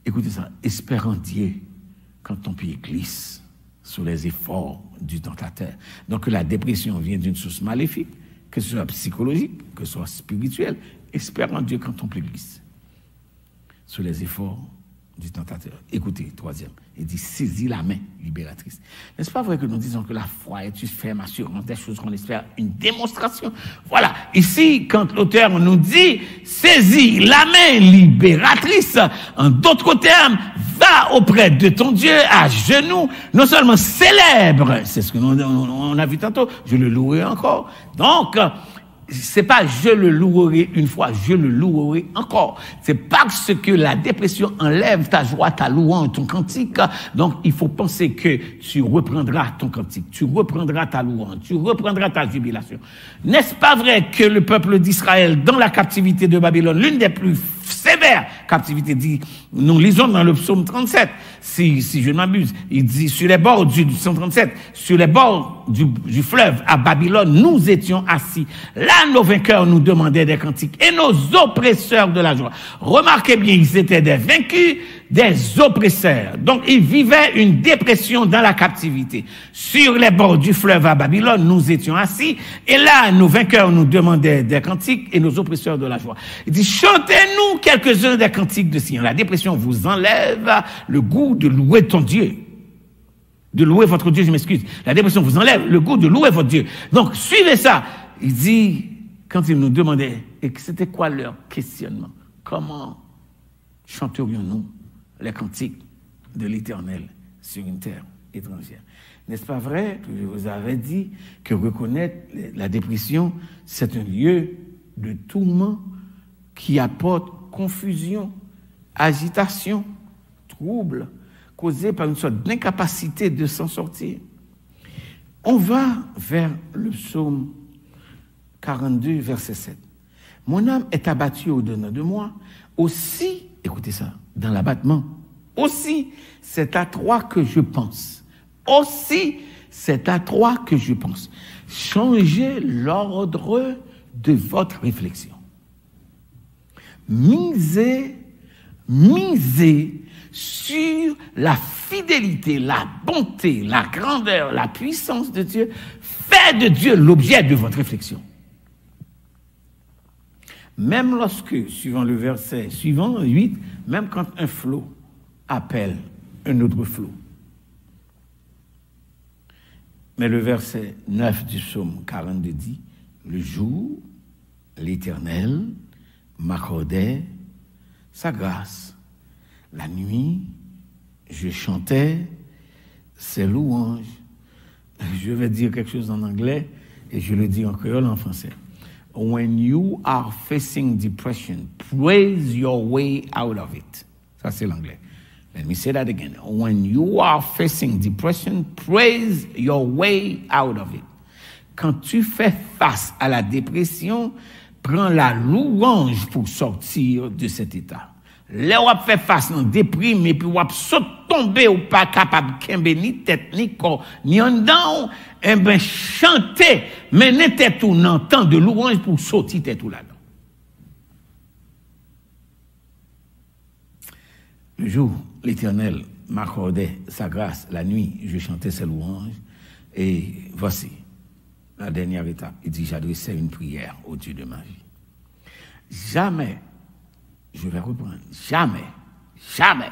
Écoutez ça, espère en Dieu quand ton pied glisse sous les efforts du tentateur. Donc la dépression vient d'une source maléfique, que ce soit psychologique, que ce soit spirituelle. Espère en Dieu quand ton pied glisse sous les efforts du tentateur. Écoutez, troisième, il dit, saisis la main libératrice. N'est-ce pas vrai que nous disons que la foi est une ferme assurance des choses qu'on espère, une démonstration? Voilà, ici, quand l'auteur nous dit, saisis la main libératrice, en d'autres termes, va auprès de ton Dieu à genoux, non seulement célèbre, c'est ce que on a vu tantôt, je le louerai encore. Donc, c'est pas je le louerai une fois, je le louerai encore. C'est parce que la dépression enlève ta joie, ta louange, ton cantique. Donc, il faut penser que tu reprendras ton cantique, tu reprendras ta louange, tu reprendras ta jubilation. N'est-ce pas vrai que le peuple d'Israël, dans la captivité de Babylone, l'une des plus sévères captivités, dit, nous lisons dans le psaume 37, si je ne m'abuse, il dit, sur les bords du 137, sur les bords du fleuve à Babylone, nous étions assis. Là, nos vainqueurs nous demandaient des cantiques et nos oppresseurs de la joie. Remarquez bien, ils étaient des vaincus, des oppresseurs. Donc, ils vivaient une dépression dans la captivité. Sur les bords du fleuve à Babylone, nous étions assis. Et là, nos vainqueurs nous demandaient des cantiques et nos oppresseurs de la joie. Il dit, chantez-nous quelques-uns des cantiques de Sion. La dépression vous enlève le goût de louer ton Dieu. De louer votre Dieu, je m'excuse. La dépression vous enlève le goût de louer votre Dieu. Donc, suivez ça. Il dit, quand ils nous demandaient, et c'était quoi leur questionnement? Comment chanterions-nous les cantiques de l'Éternel sur une terre étrangère? N'est-ce pas vrai que je vous avais dit que reconnaître la dépression, c'est un lieu de tourment qui apporte confusion, agitation, trouble, causé par une sorte d'incapacité de s'en sortir. On va vers le psaume 42, verset 7. Mon âme est abattue au-dedans de moi. Aussi, écoutez ça, dans l'abattement, aussi, c'est à toi que je pense. Aussi, c'est à toi que je pense. Changez l'ordre de votre réflexion. Misez sur la fidélité, la bonté, la grandeur, la puissance de Dieu. Faites de Dieu l'objet de votre réflexion. Même lorsque, suivant le verset suivant, 8, même quand un flot appelle un autre flot. Mais le verset 9 du psaume 42 dit, le jour, l'Éternel m'accordait sa grâce. La nuit, je chantais ses louanges. Je vais dire quelque chose en anglais et je le dis en créole en français. When you are facing depression, praise your way out of it. Ça, c'est l'anglais. Let me say that again. When you are facing depression, praise your way out of it. Quand tu fais face à la dépression, prends la louange pour sortir de cet état. Là, on fait face à la déprime et puis on saute tomber ou pas capable de ni tête, ni corps, ni en dedans, eh bien, chanter, mener tête ou dans temps de louange pour sortir tête ou là-dedans. Le jour, l'Éternel m'accordait sa grâce, la nuit, je chantais ses louanges, et voici la dernière étape. Il dit, j'adressais une prière au Dieu de ma vie. Jamais, je vais reprendre, jamais,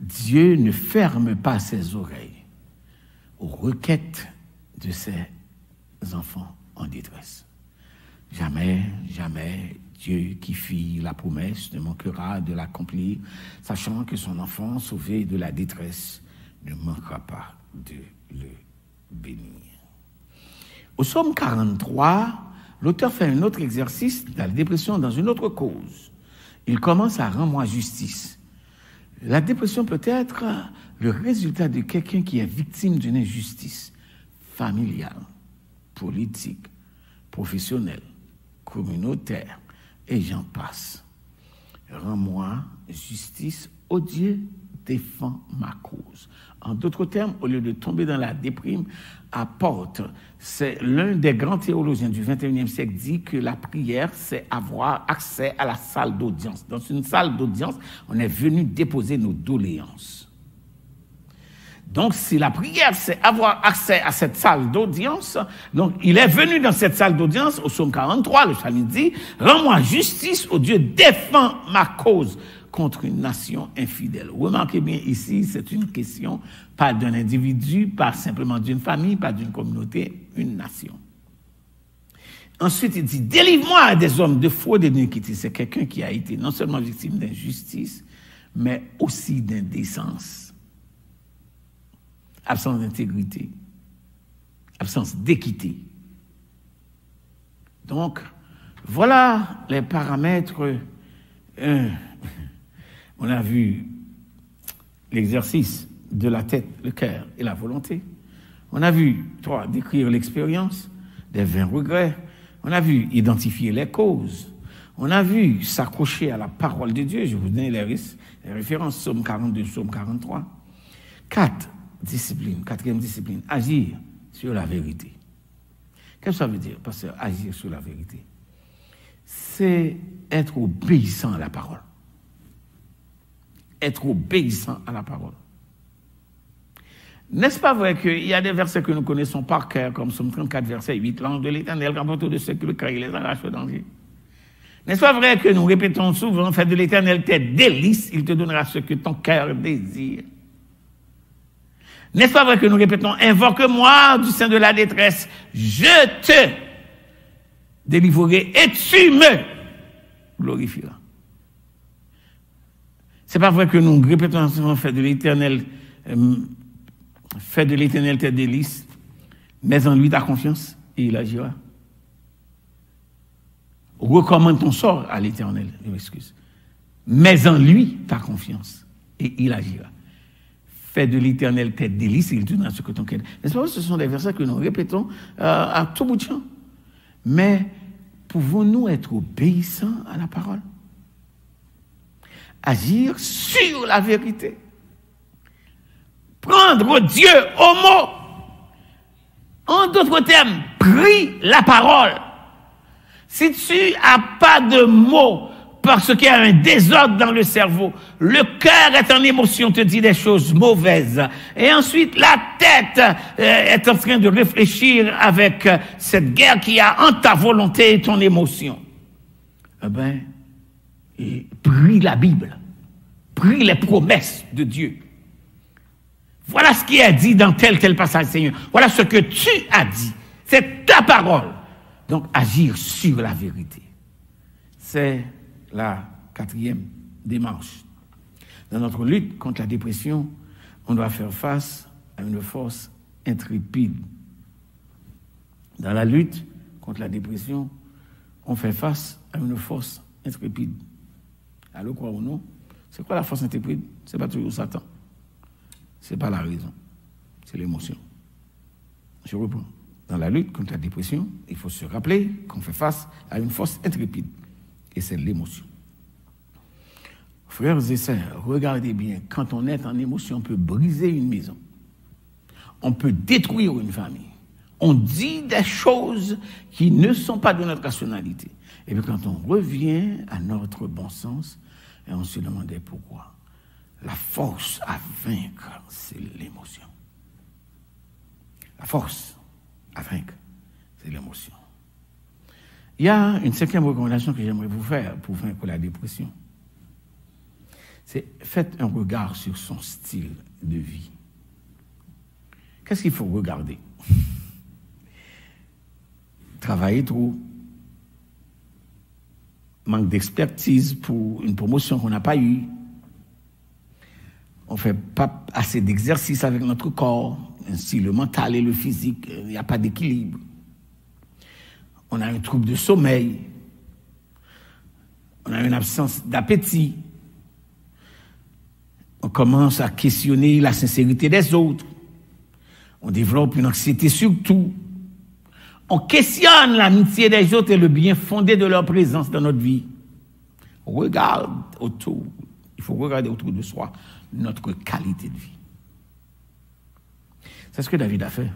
Dieu ne ferme pas ses oreilles aux requêtes de ses enfants en détresse. Jamais, Dieu qui fit la promesse ne manquera de l'accomplir, sachant que son enfant sauvé de la détresse ne manquera pas de le bénir. Au psaume 43, l'auteur fait un autre exercice de la dépression dans une autre cause. Il commence à rendre justice. La dépression peut être le résultat de quelqu'un qui est victime d'une injustice familiale, politique, professionnelle, communautaire, et j'en passe. Rends-moi justice, ô Dieu, défends ma cause. En d'autres termes, au lieu de tomber dans la déprime, apporte. C'est l'un des grands théologiens du XXIe siècle dit que la prière, c'est avoir accès à la salle d'audience. Dans une salle d'audience, on est venu déposer nos doléances. Donc, si la prière, c'est avoir accès à cette salle d'audience, donc il est venu dans cette salle d'audience, au psaume 43, le psalmiste dit, « Rends-moi justice, ô Dieu, défends ma cause contre une nation infidèle. » Remarquez bien ici, c'est une question, pas d'un individu, pas simplement d'une famille, pas d'une communauté, une nation. Ensuite, il dit, « Délivre-moi des hommes de fraude et d'iniquité. » C'est quelqu'un qui a été non seulement victime d'injustice, mais aussi d'indécence. Absence d'intégrité, absence d'équité. Donc, voilà les paramètres. On a vu l'exercice de la tête, le cœur et la volonté. On a vu, 3, décrire l'expérience des 20 regrets. On a vu identifier les causes. On a vu s'accrocher à la parole de Dieu. Je vous donne les références, psaume 42, psaume 43. 4, discipline, 4e discipline, agir sur la vérité. Qu'est-ce que ça veut dire, pasteur, agir sur la vérité? C'est être obéissant à la parole. Être obéissant à la parole. N'est-ce pas vrai qu'il y a des versets que nous connaissons par cœur, comme Psaume 34, verset 8, l'ange de l'Éternel rapporte de ceux qui le craignent, les arrache au danger. N'est-ce pas vrai que nous répétons souvent, fais de l'Éternel tes délices, il te donnera ce que ton cœur désire. N'est-ce pas vrai que nous répétons, invoque-moi du sein de la détresse, je te délivrerai et tu me glorifieras. C'est pas vrai que nous répétons souvent, fais de l'Éternel tes délices, mets en lui ta confiance et il agira. Recommande ton sort à l'Éternel, je m'excuse. Mets en lui ta confiance et il agira. Fais de l'Éternel tes délices et il te donnera ce que ton cœur. N'est-ce pas? Ce sont des versets que nous répétons à tout bout de champ. Mais pouvons-nous être obéissants à la parole? Agir sur la vérité. Prendre Dieu au mot. En d'autres termes, prie la parole. Si tu n'as pas de mots, parce qu'il y a un désordre dans le cerveau, le cœur est en émotion, te dit des choses mauvaises. Et ensuite, la tête est en train de réfléchir avec cette guerre qu'il y a entre ta volonté et ton émotion. Eh bien, prie la Bible. Prie les promesses de Dieu. Voilà ce qui est dit dans tel passage, Seigneur. Voilà ce que tu as dit. C'est ta parole. Donc, agir sur la vérité. C'est la 4e démarche. Dans notre lutte contre la dépression, on doit faire face à une force intrépide. Dans la lutte contre la dépression, on fait face à une force intrépide. Alors, quoi ou non, C'est quoi la force intrépide? Ce n'est pas toujours Satan. Ce n'est pas la raison. C'est l'émotion. Je reprends. Dans la lutte contre la dépression, il faut se rappeler qu'on fait face à une force intrépide. Et c'est l'émotion. Frères et sœurs, regardez bien, quand on est en émotion, on peut briser une maison. On peut détruire une famille. On dit des choses qui ne sont pas de notre rationalité. Et puis quand on revient à notre bon sens, et on se demandait pourquoi. La force à vaincre, c'est l'émotion. La force à vaincre, c'est l'émotion. Il y a une 5e recommandation que j'aimerais vous faire pour vaincre la dépression. C'est faites un regard sur son style de vie. Qu'est-ce qu'il faut regarder? Travailler trop, manque d'expertise pour une promotion qu'on n'a pas eue, on ne fait pas assez d'exercice avec notre corps, ainsi le mental et le physique, il n'y a pas d'équilibre. On a un trouble de sommeil, on a une absence d'appétit, on commence à questionner la sincérité des autres, on développe une anxiété sur tout, on questionne l'amitié des autres et le bien fondé de leur présence dans notre vie. On regarde autour, il faut regarder autour de soi notre qualité de vie. C'est ce que David a fait.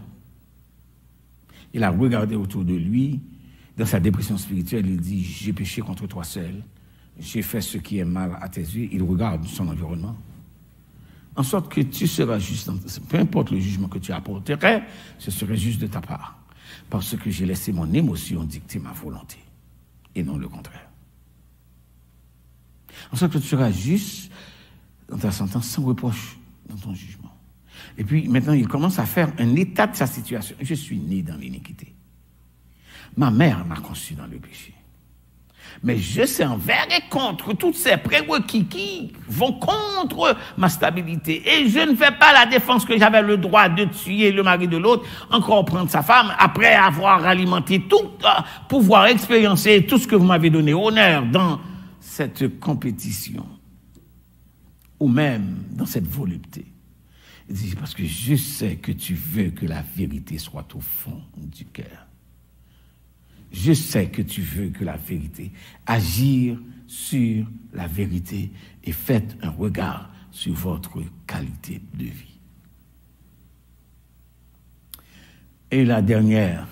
Il a regardé autour de lui, dans sa dépression spirituelle, il dit, j'ai péché contre toi seul, j'ai fait ce qui est mal à tes yeux. Il regarde son environnement. En sorte que tu seras juste, peu importe le jugement que tu apporterais, ce serait juste de ta part. Parce que j'ai laissé mon émotion dicter ma volonté, et non le contraire. En sorte que tu seras juste dans ta sentence, sans reproche dans ton jugement. Et puis maintenant, il commence à faire un état de sa situation. Je suis né dans l'iniquité. Ma mère m'a conçu dans le péché. Mais je sais envers et contre tous ces prérequis qui vont contre ma stabilité. Et je ne fais pas la défense que j'avais le droit de tuer le mari de l'autre, encore prendre sa femme, après avoir alimenté tout, pouvoir expériencer tout ce que vous m'avez donné, honneur dans cette compétition, ou même dans cette volupté. Il dit, parce que je sais que tu veux que la vérité soit au fond du cœur. Je sais que tu veux que la vérité, agir sur la vérité et faites un regard sur votre qualité de vie. Et la dernière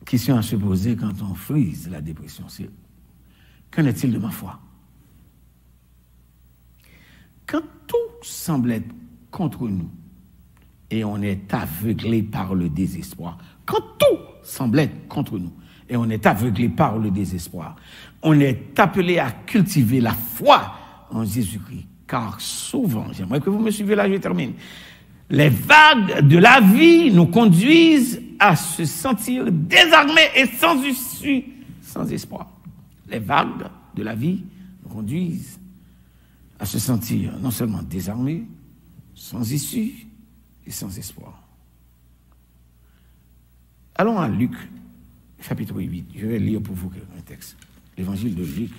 question à se poser quand on frise la dépression, c'est qu'en est-il de ma foi? Quand tout semble être contre nous et on est aveuglé par le désespoir, quand tout semble être contre nous et on est aveuglé par le désespoir, on est appelé à cultiver la foi en Jésus-Christ. Car souvent, j'aimerais que vous me suiviez là, je termine, les vagues de la vie nous conduisent à se sentir désarmés et sans issue, sans espoir. Les vagues de la vie nous conduisent à se sentir non seulement désarmés, sans issue et sans espoir. Allons à Luc, chapitre 8. Je vais lire pour vous un texte. L'évangile de Luc,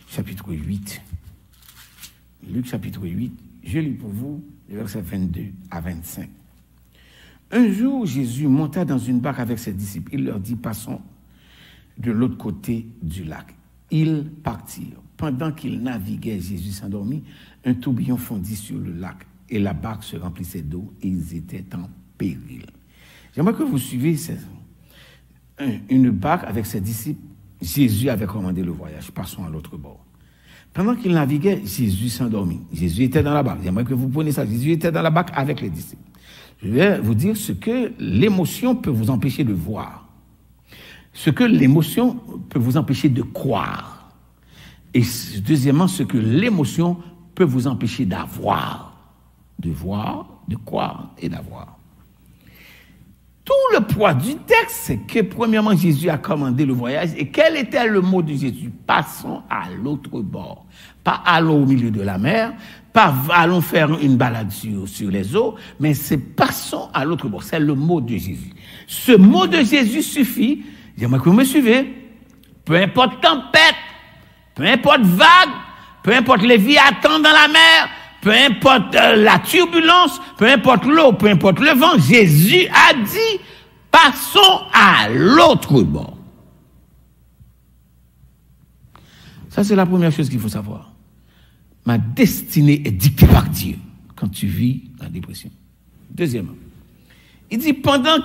chapitre 8. Luc, chapitre 8. Je lis pour vous les versets 22 à 25. Un jour, Jésus monta dans une barque avec ses disciples. Il leur dit, passons de l'autre côté du lac. Ils partirent. Pendant qu'ils naviguaient, Jésus s'endormit. Un tourbillon fondit sur le lac et la barque se remplissait d'eau et ils étaient en péril. J'aimerais que vous suiviez une barque avec ses disciples. Jésus avait commandé le voyage. Passons à l'autre bord. Pendant qu'il naviguait, Jésus s'endormit. Jésus était dans la barque. J'aimerais que vous preniez ça. Jésus était dans la barque avec les disciples. Je vais vous dire ce que l'émotion peut vous empêcher de voir. Ce que l'émotion peut vous empêcher de croire. Et deuxièmement, ce que l'émotion peut vous empêcher d'avoir. De voir, de croire et d'avoir. Tout le poids du texte, c'est que premièrement, Jésus a commandé le voyage. Et quel était le mot de Jésus? Passons à l'autre bord. Pas allons au milieu de la mer, pas allons faire une balade sur les eaux, mais c'est passons à l'autre bord. C'est le mot de Jésus. Ce mot de Jésus suffit. J'aimerais que vous me suivez. Peu importe tempête, Peu importe vague, peu importe les Léviathan dans la mer, peu importe la turbulence, peu importe l'eau, peu importe le vent, Jésus a dit, passons à l'autre bord. Ça, c'est la première chose qu'il faut savoir. Ma destinée est dictée par Dieu quand tu vis la dépression. Deuxièmement, il dit, pendant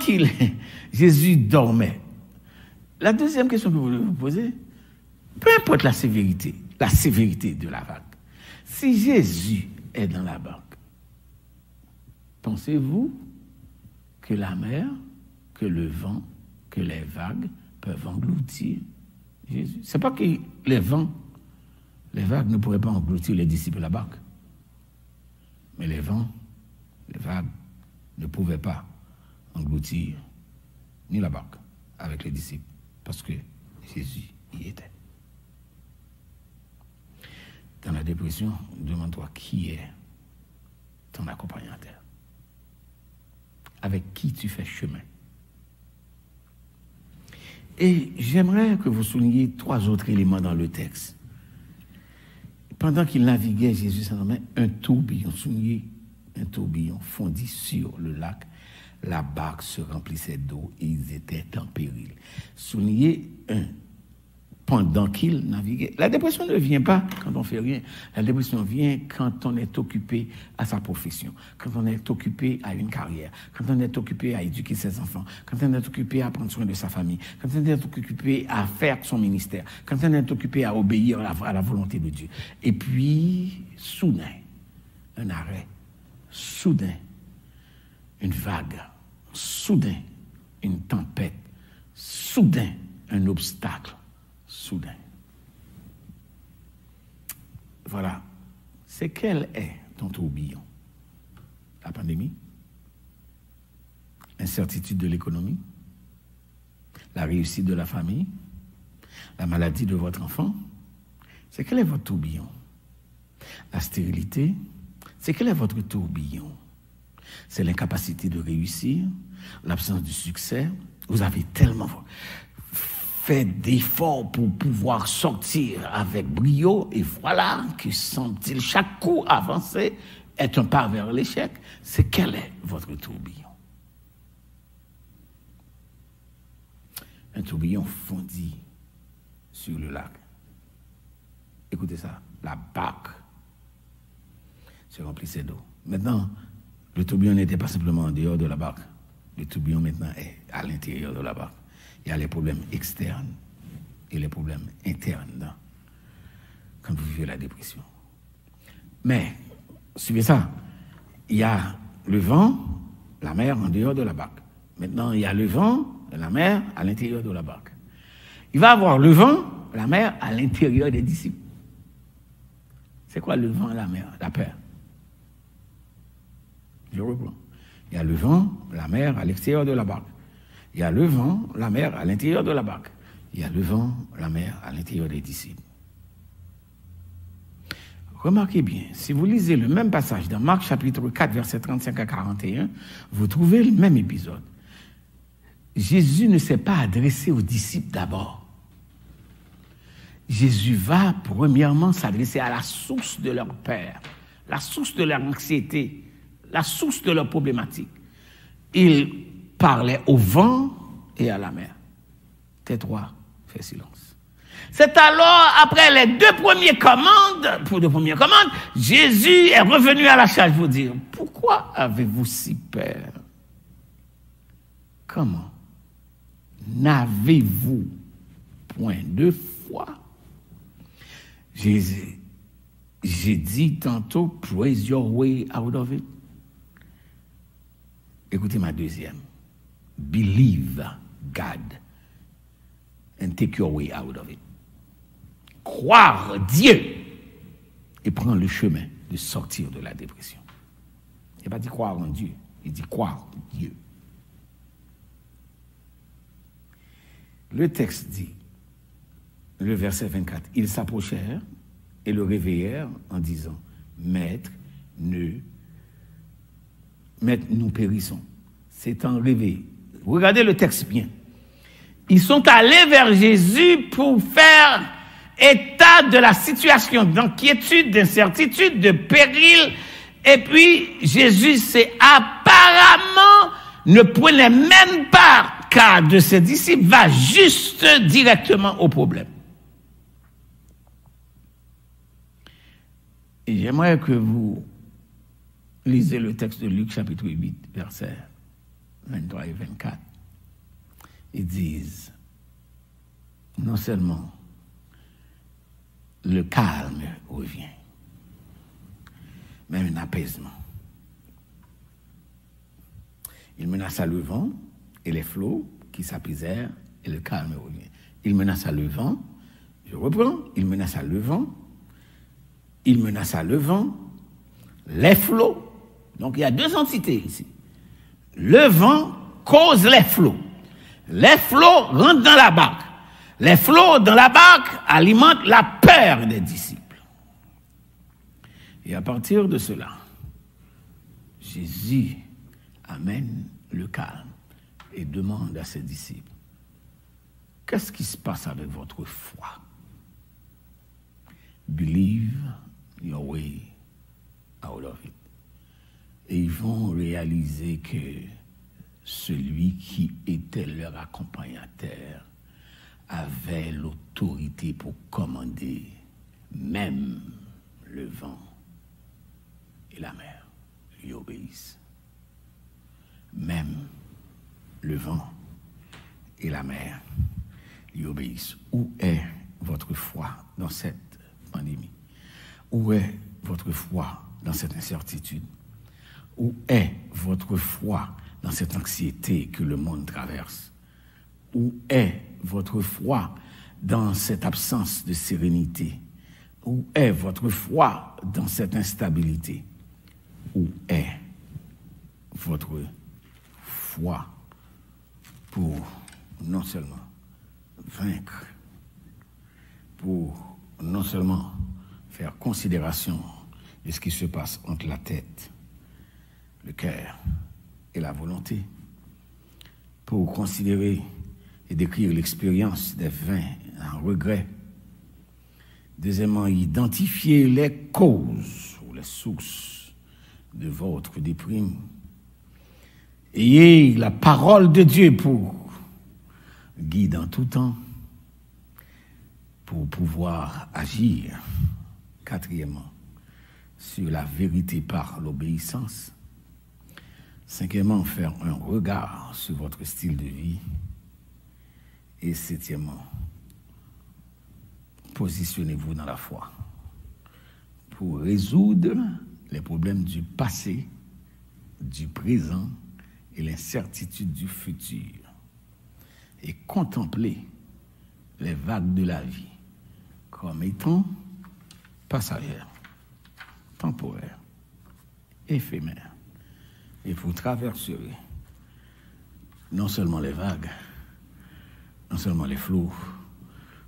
Jésus dormait, la deuxième question que vous voulez vous poser, peu importe la sévérité de la vague, si Jésus est dans la barque, pensez-vous que la mer, que le vent, que les vagues peuvent engloutir Jésus? C'est pas que les vagues ne pourraient pas engloutir les disciples de la barque, mais les vagues ne pouvaient pas engloutir ni la barque avec les disciples, parce que Jésus y était. Dans la dépression, demande-toi qui est ton accompagnateur. Avec qui tu fais chemin. Et j'aimerais que vous souligniez 3 autres éléments dans le texte. Pendant qu'il naviguait, Jésus s'en nommait un tourbillon. Soulignez, un tourbillon fondit sur le lac. La barque se remplissait d'eau et ils étaient en péril. Soulignez pendant qu'il naviguait. La dépression ne vient pas quand on fait rien. La dépression vient quand on est occupé à sa profession, quand on est occupé à une carrière, quand on est occupé à éduquer ses enfants, quand on est occupé à prendre soin de sa famille, quand on est occupé à faire son ministère, quand on est occupé à obéir à la volonté de Dieu. Et puis, soudain, un arrêt, soudain, une vague, soudain, une tempête, soudain, un obstacle. Soudain. Voilà. C'est quel est ton tourbillon? La pandémie? L'incertitude de l'économie? La réussite de la famille? La maladie de votre enfant? C'est quel est votre tourbillon? La stérilité? C'est quel est votre tourbillon? C'est l'incapacité de réussir? L'absence de succès? Vous avez tellement fait d'efforts pour pouvoir sortir avec brio, et voilà que semble-t-il chaque coup avancé est un pas vers l'échec. C'est quel est votre tourbillon? Un tourbillon fondit sur le lac. Écoutez ça, la barque se remplissait d'eau. Maintenant, le tourbillon n'était pas simplement en dehors de la barque. Le tourbillon maintenant est à l'intérieur de la barque. Il y a les problèmes externes et les problèmes internes quand vous vivez la dépression. Mais, suivez ça, il y a le vent, la mer en dehors de la barque. Maintenant, il y a le vent et la mer à l'intérieur de la barque. Il va y avoir le vent, la mer à l'intérieur des disciples. C'est quoi le vent et la mer? La peur. Je reprends. Il y a le vent, la mer à l'extérieur de la barque. Il y a le vent, la mer à l'intérieur de la barque. Il y a le vent, la mer à l'intérieur des disciples. Remarquez bien, si vous lisez le même passage dans Marc chapitre 4, versets 35 à 41, vous trouvez le même épisode. Jésus ne s'est pas adressé aux disciples d'abord. Jésus va premièrement s'adresser à la source de leur peur, la source de leur anxiété, la source de leur problématique. Il parlait au vent et à la mer. Tais-toi, fais silence. C'est alors, après les deux premières commandes, Jésus est revenu à la charge pour dire, pourquoi avez-vous si peur? Comment n'avez-vous point de foi? J'ai dit tantôt, praise your way out of it. Écoutez ma deuxième. Believe God and take your way out of it. Croire Dieu et prendre le chemin de sortir de la dépression. Il n'a pas dit croire en Dieu, il dit croire Dieu. Le texte dit, le verset 24, ils s'approchèrent et le réveillèrent en disant, Maître, nous périssons. C'est un réveil. Regardez le texte bien. Ils sont allés vers Jésus pour faire état de la situation d'inquiétude, d'incertitude, de péril. Et puis, Jésus, apparemment, ne prenait même pas cas de ses disciples, va juste directement au problème. Et j'aimerais que vous lisez le texte de Luc, chapitre 8, versets 23 et 24. Ils disent, non seulement le calme revient, mais un apaisement. Il menaça le vent et les flots qui s'apaisèrent et le calme revient. Il menaça le vent, je reprends, il menaça le vent, les flots. Donc il y a deux entités ici. Le vent cause les flots. Les flots rentrent dans la barque. Les flots dans la barque alimentent la peur des disciples. Et à partir de cela, Jésus amène le calme et demande à ses disciples, qu'est-ce qui se passe avec votre foi? Believe your way out of it. Et ils vont réaliser que celui qui était leur accompagnateur avait l'autorité pour commander même le vent et la mer lui obéissent. Même le vent et la mer lui obéissent. Où est votre foi dans cette pandémie? Où est votre foi dans cette incertitude? Où est votre foi dans cette anxiété que le monde traverse? Où est votre foi dans cette absence de sérénité? Où est votre foi dans cette instabilité? Où est votre foi pour non seulement vaincre, pour non seulement faire considération de ce qui se passe entre la tête, le cœur et la volonté, pour considérer et décrire l'expérience des vains en regret. Deuxièmement, identifier les causes ou les sources de votre déprime. Ayez la parole de Dieu pour guider en tout temps, pour pouvoir agir. Quatrièmement, sur la vérité par l'obéissance. Cinquièmement, faire un regard sur votre style de vie. Et septièmement, positionnez-vous dans la foi pour résoudre les problèmes du passé, du présent et l'incertitude du futur. Et contempler les vagues de la vie comme étant passagères, temporaires, éphémères. Et vous traverserez non seulement les vagues, non seulement les flots,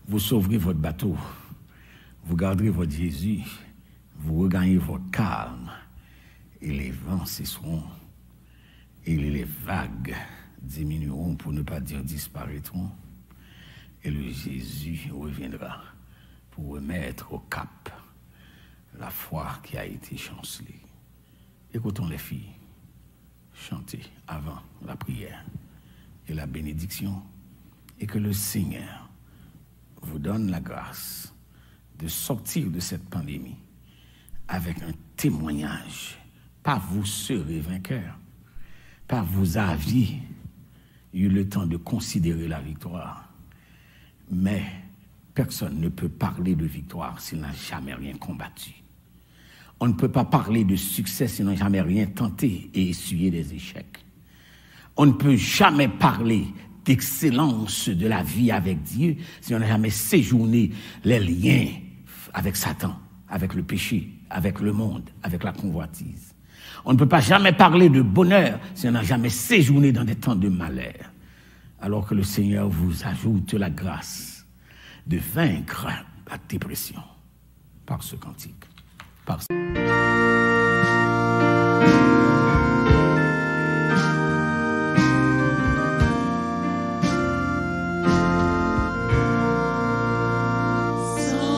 vous sauverez votre bateau, vous garderez votre Jésus, vous regagnez votre calme, et les vents cesseront, et les vagues diminueront, pour ne pas dire disparaîtront, et le Jésus reviendra pour remettre au cap la foi qui a été chancelée. Écoutons les filles chanter avant la prière et la bénédiction, et que le Seigneur vous donne la grâce de sortir de cette pandémie avec un témoignage. Pas vous serez vainqueur, pas vous aviez eu le temps de considérer la victoire, mais personne ne peut parler de victoire s'il n'a jamais rien combattu. On ne peut pas parler de succès s'il n'a jamais rien tenté et essuyé des échecs. On ne peut jamais parler d'excellence de la vie avec Dieu si on n'a jamais séjourné les liens avec Satan, avec le péché, avec le monde, avec la convoitise. On ne peut pas jamais parler de bonheur si on n'a jamais séjourné dans des temps de malheur. Alors que le Seigneur vous ajoute la grâce de vaincre la dépression par ce cantique. Par ce... Sans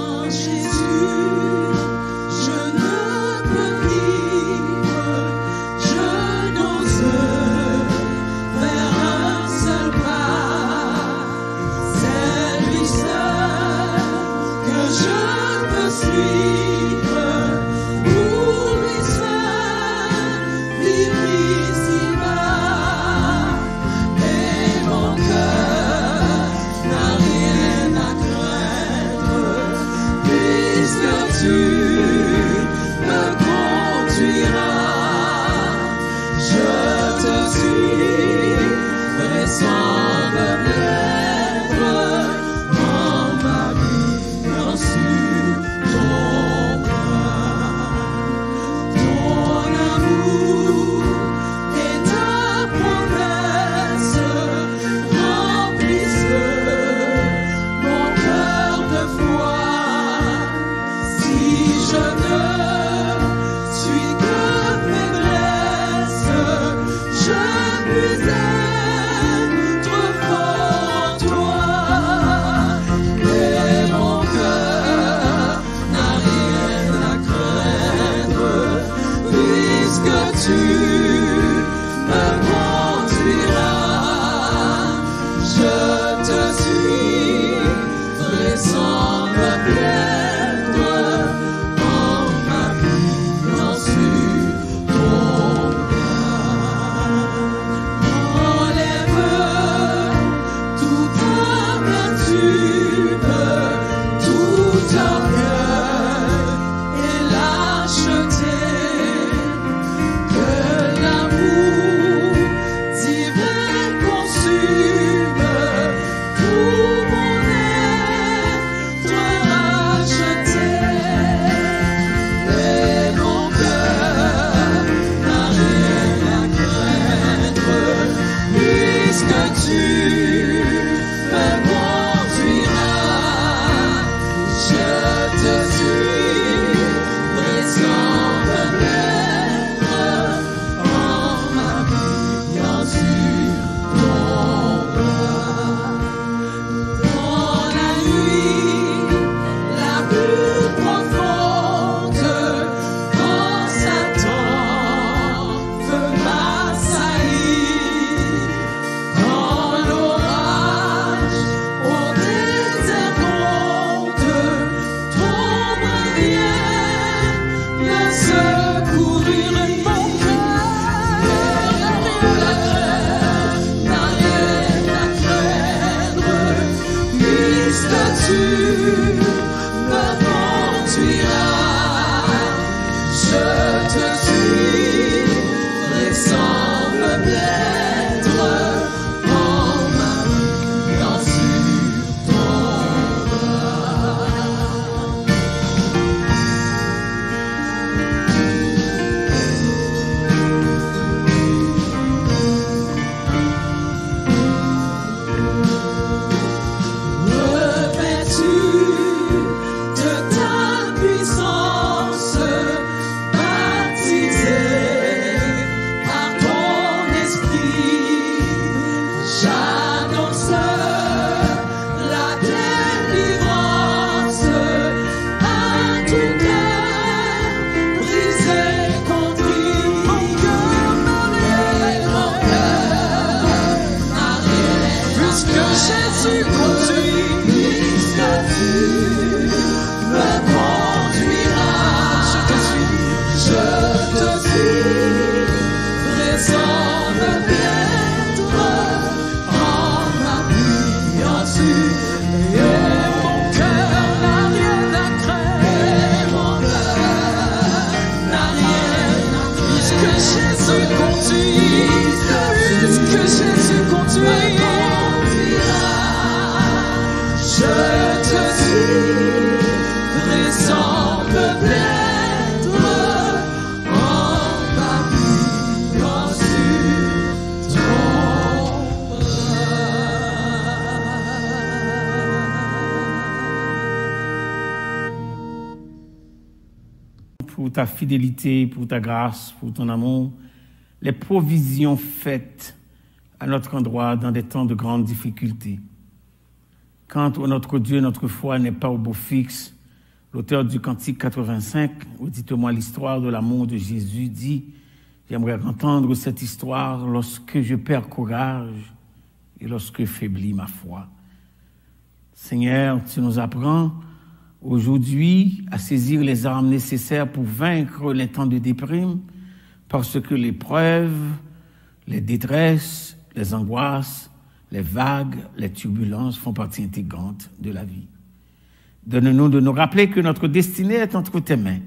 Pour ta fidélité, pour ta grâce, pour ton amour, les provisions faites à notre endroit dans des temps de grandes difficultés. Quand, ô notre Dieu, notre foi n'est pas au beau fixe, l'auteur du Cantique 85, où dites-moi l'histoire de l'amour de Jésus, dit « J'aimerais entendre cette histoire lorsque je perds courage et lorsque faiblit ma foi. » Seigneur, tu nous apprends aujourd'hui à saisir les armes nécessaires pour vaincre les temps de déprime, parce que les preuves, les détresses, les angoisses, les vagues, les turbulences font partie intégrante de la vie. Donne-nous de nous rappeler que notre destinée est entre tes mains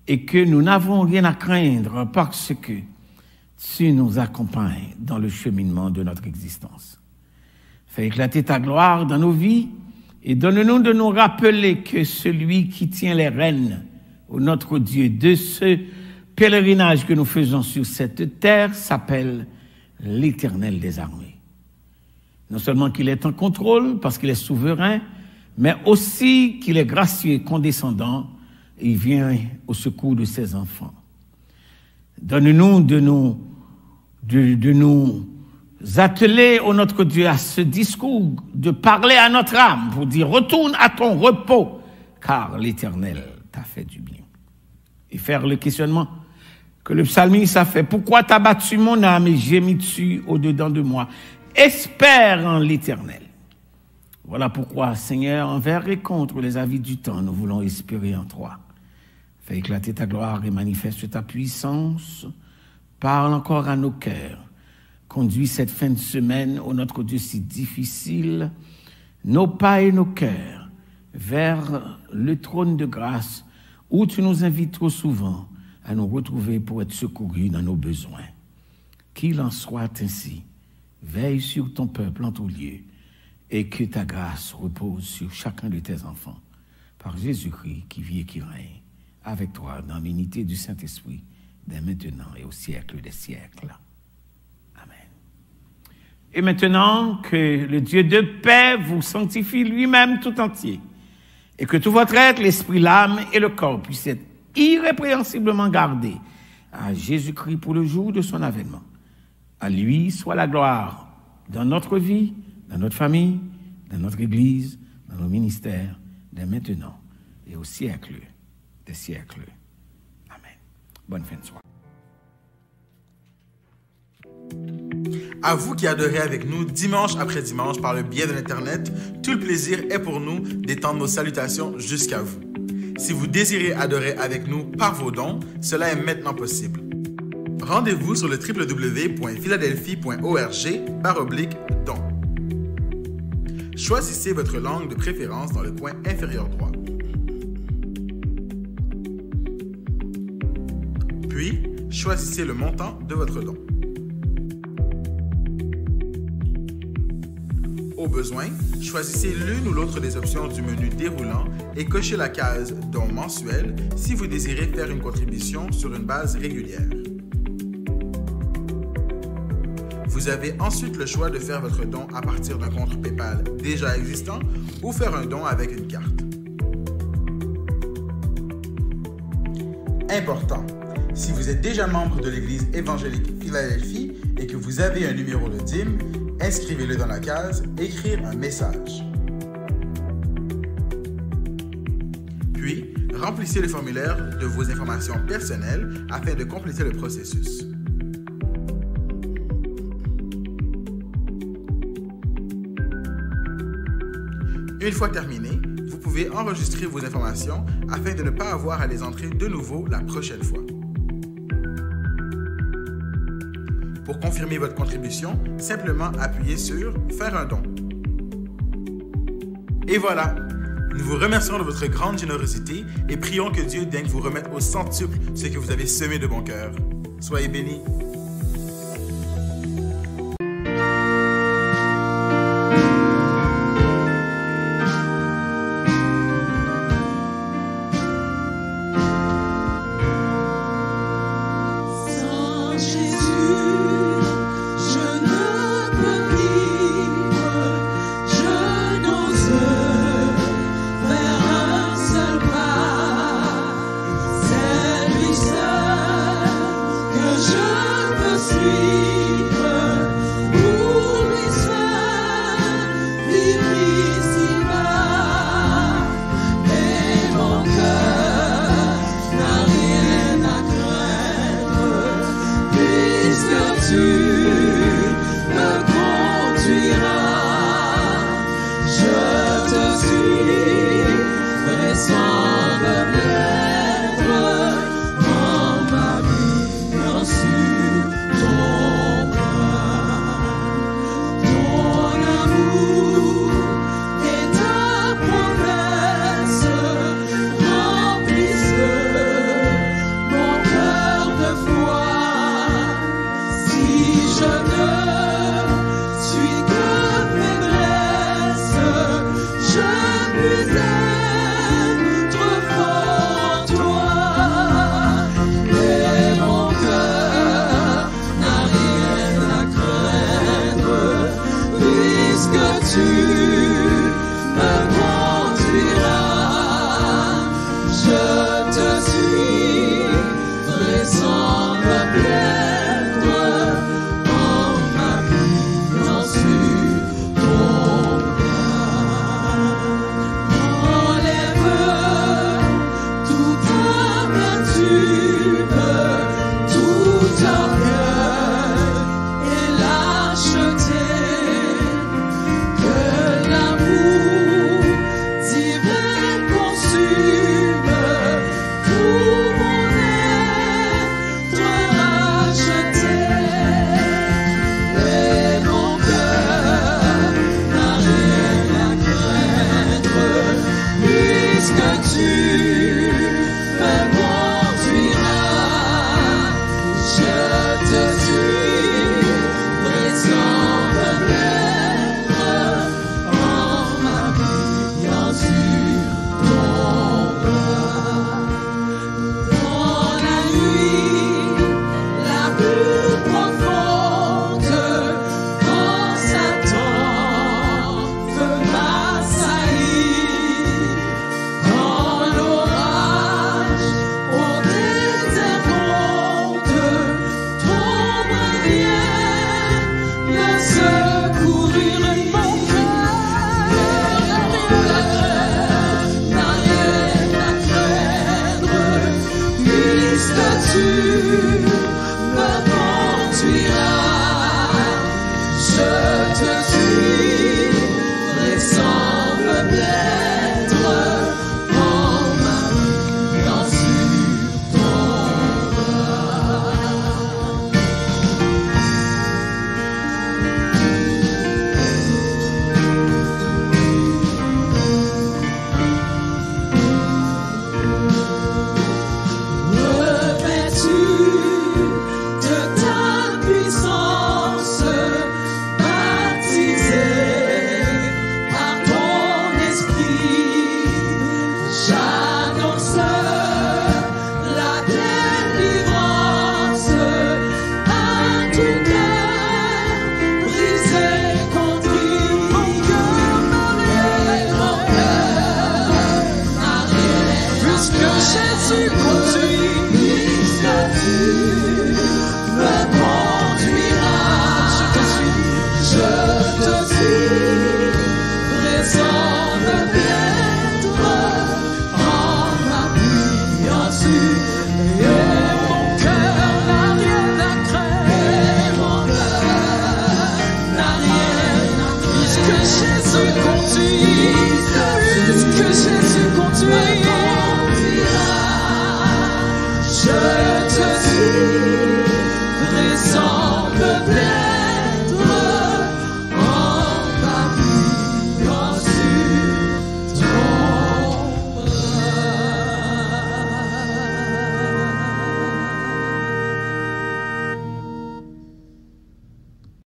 et que nous n'avons rien à craindre parce que tu nous accompagnes dans le cheminement de notre existence. Fais éclater ta gloire dans nos vies et donne-nous de nous rappeler que celui qui tient les rênes, ô notre Dieu, de ce pèlerinage que nous faisons sur cette terre s'appelle l'Éternel des armées. Non seulement qu'il est en contrôle parce qu'il est souverain, mais aussi qu'il est gracieux et condescendant et il vient au secours de ses enfants. Donne-nous de nous atteler, ô notre Dieu, à ce discours, de parler à notre âme pour dire « Retourne à ton repos, car l'Éternel t'a fait du bien. » Et faire le questionnement que le psalmiste a fait. « Pourquoi t'as battu mon âme et gémis-tu au-dedans de moi? Espère en l'Éternel. » Voilà pourquoi, Seigneur, envers et contre les avis du temps, nous voulons espérer en toi. Fais éclater ta gloire et manifeste ta puissance. Parle encore à nos cœurs. Conduis cette fin de semaine, ô notre Dieu, si difficile, nos pas et nos cœurs vers le trône de grâce où tu nous invites trop souvent à nous retrouver pour être secourus dans nos besoins. Qu'il en soit ainsi. Veille sur ton peuple en tout lieu et que ta grâce repose sur chacun de tes enfants. Par Jésus-Christ qui vit et qui règne avec toi dans l'unité du Saint-Esprit, dès maintenant et au siècle des siècles. Amen. Et maintenant, que le Dieu de paix vous sanctifie lui-même tout entier, et que tout votre être, l'esprit, l'âme et le corps puissent être irrépréhensiblement gardés à Jésus-Christ pour le jour de son avènement. À lui soit la gloire dans notre vie, dans notre famille, dans notre Église, dans nos ministères, dès maintenant et au siècle des siècles. Amen. Bonne fin de soirée. À vous qui adorez avec nous dimanche après dimanche par le biais de l'Internet, tout le plaisir est pour nous d'étendre nos salutations jusqu'à vous. Si vous désirez adorer avec nous par vos dons, cela est maintenant possible. Rendez-vous sur le www.philadelphie.org/dons. Choisissez votre langue de préférence dans le coin inférieur droit. Puis, choisissez le montant de votre don. Au besoin, choisissez l'une ou l'autre des options du menu déroulant et cochez la case « Don mensuel » si vous désirez faire une contribution sur une base régulière. Vous avez ensuite le choix de faire votre don à partir d'un compte PayPal déjà existant ou faire un don avec une carte. Important, si vous êtes déjà membre de l'Église évangélique Philadelphie et que vous avez un numéro de dîme, inscrivez-le dans la case « Écrire un message ». Puis, remplissez le formulaire de vos informations personnelles afin de compléter le processus. Une fois terminé, vous pouvez enregistrer vos informations afin de ne pas avoir à les entrer de nouveau la prochaine fois. Pour confirmer votre contribution, simplement appuyez sur « Faire un don ». Et voilà! Nous vous remercions de votre grande générosité et prions que Dieu daigne vous remettre au centuple ce que vous avez semé de bon cœur. Soyez bénis! je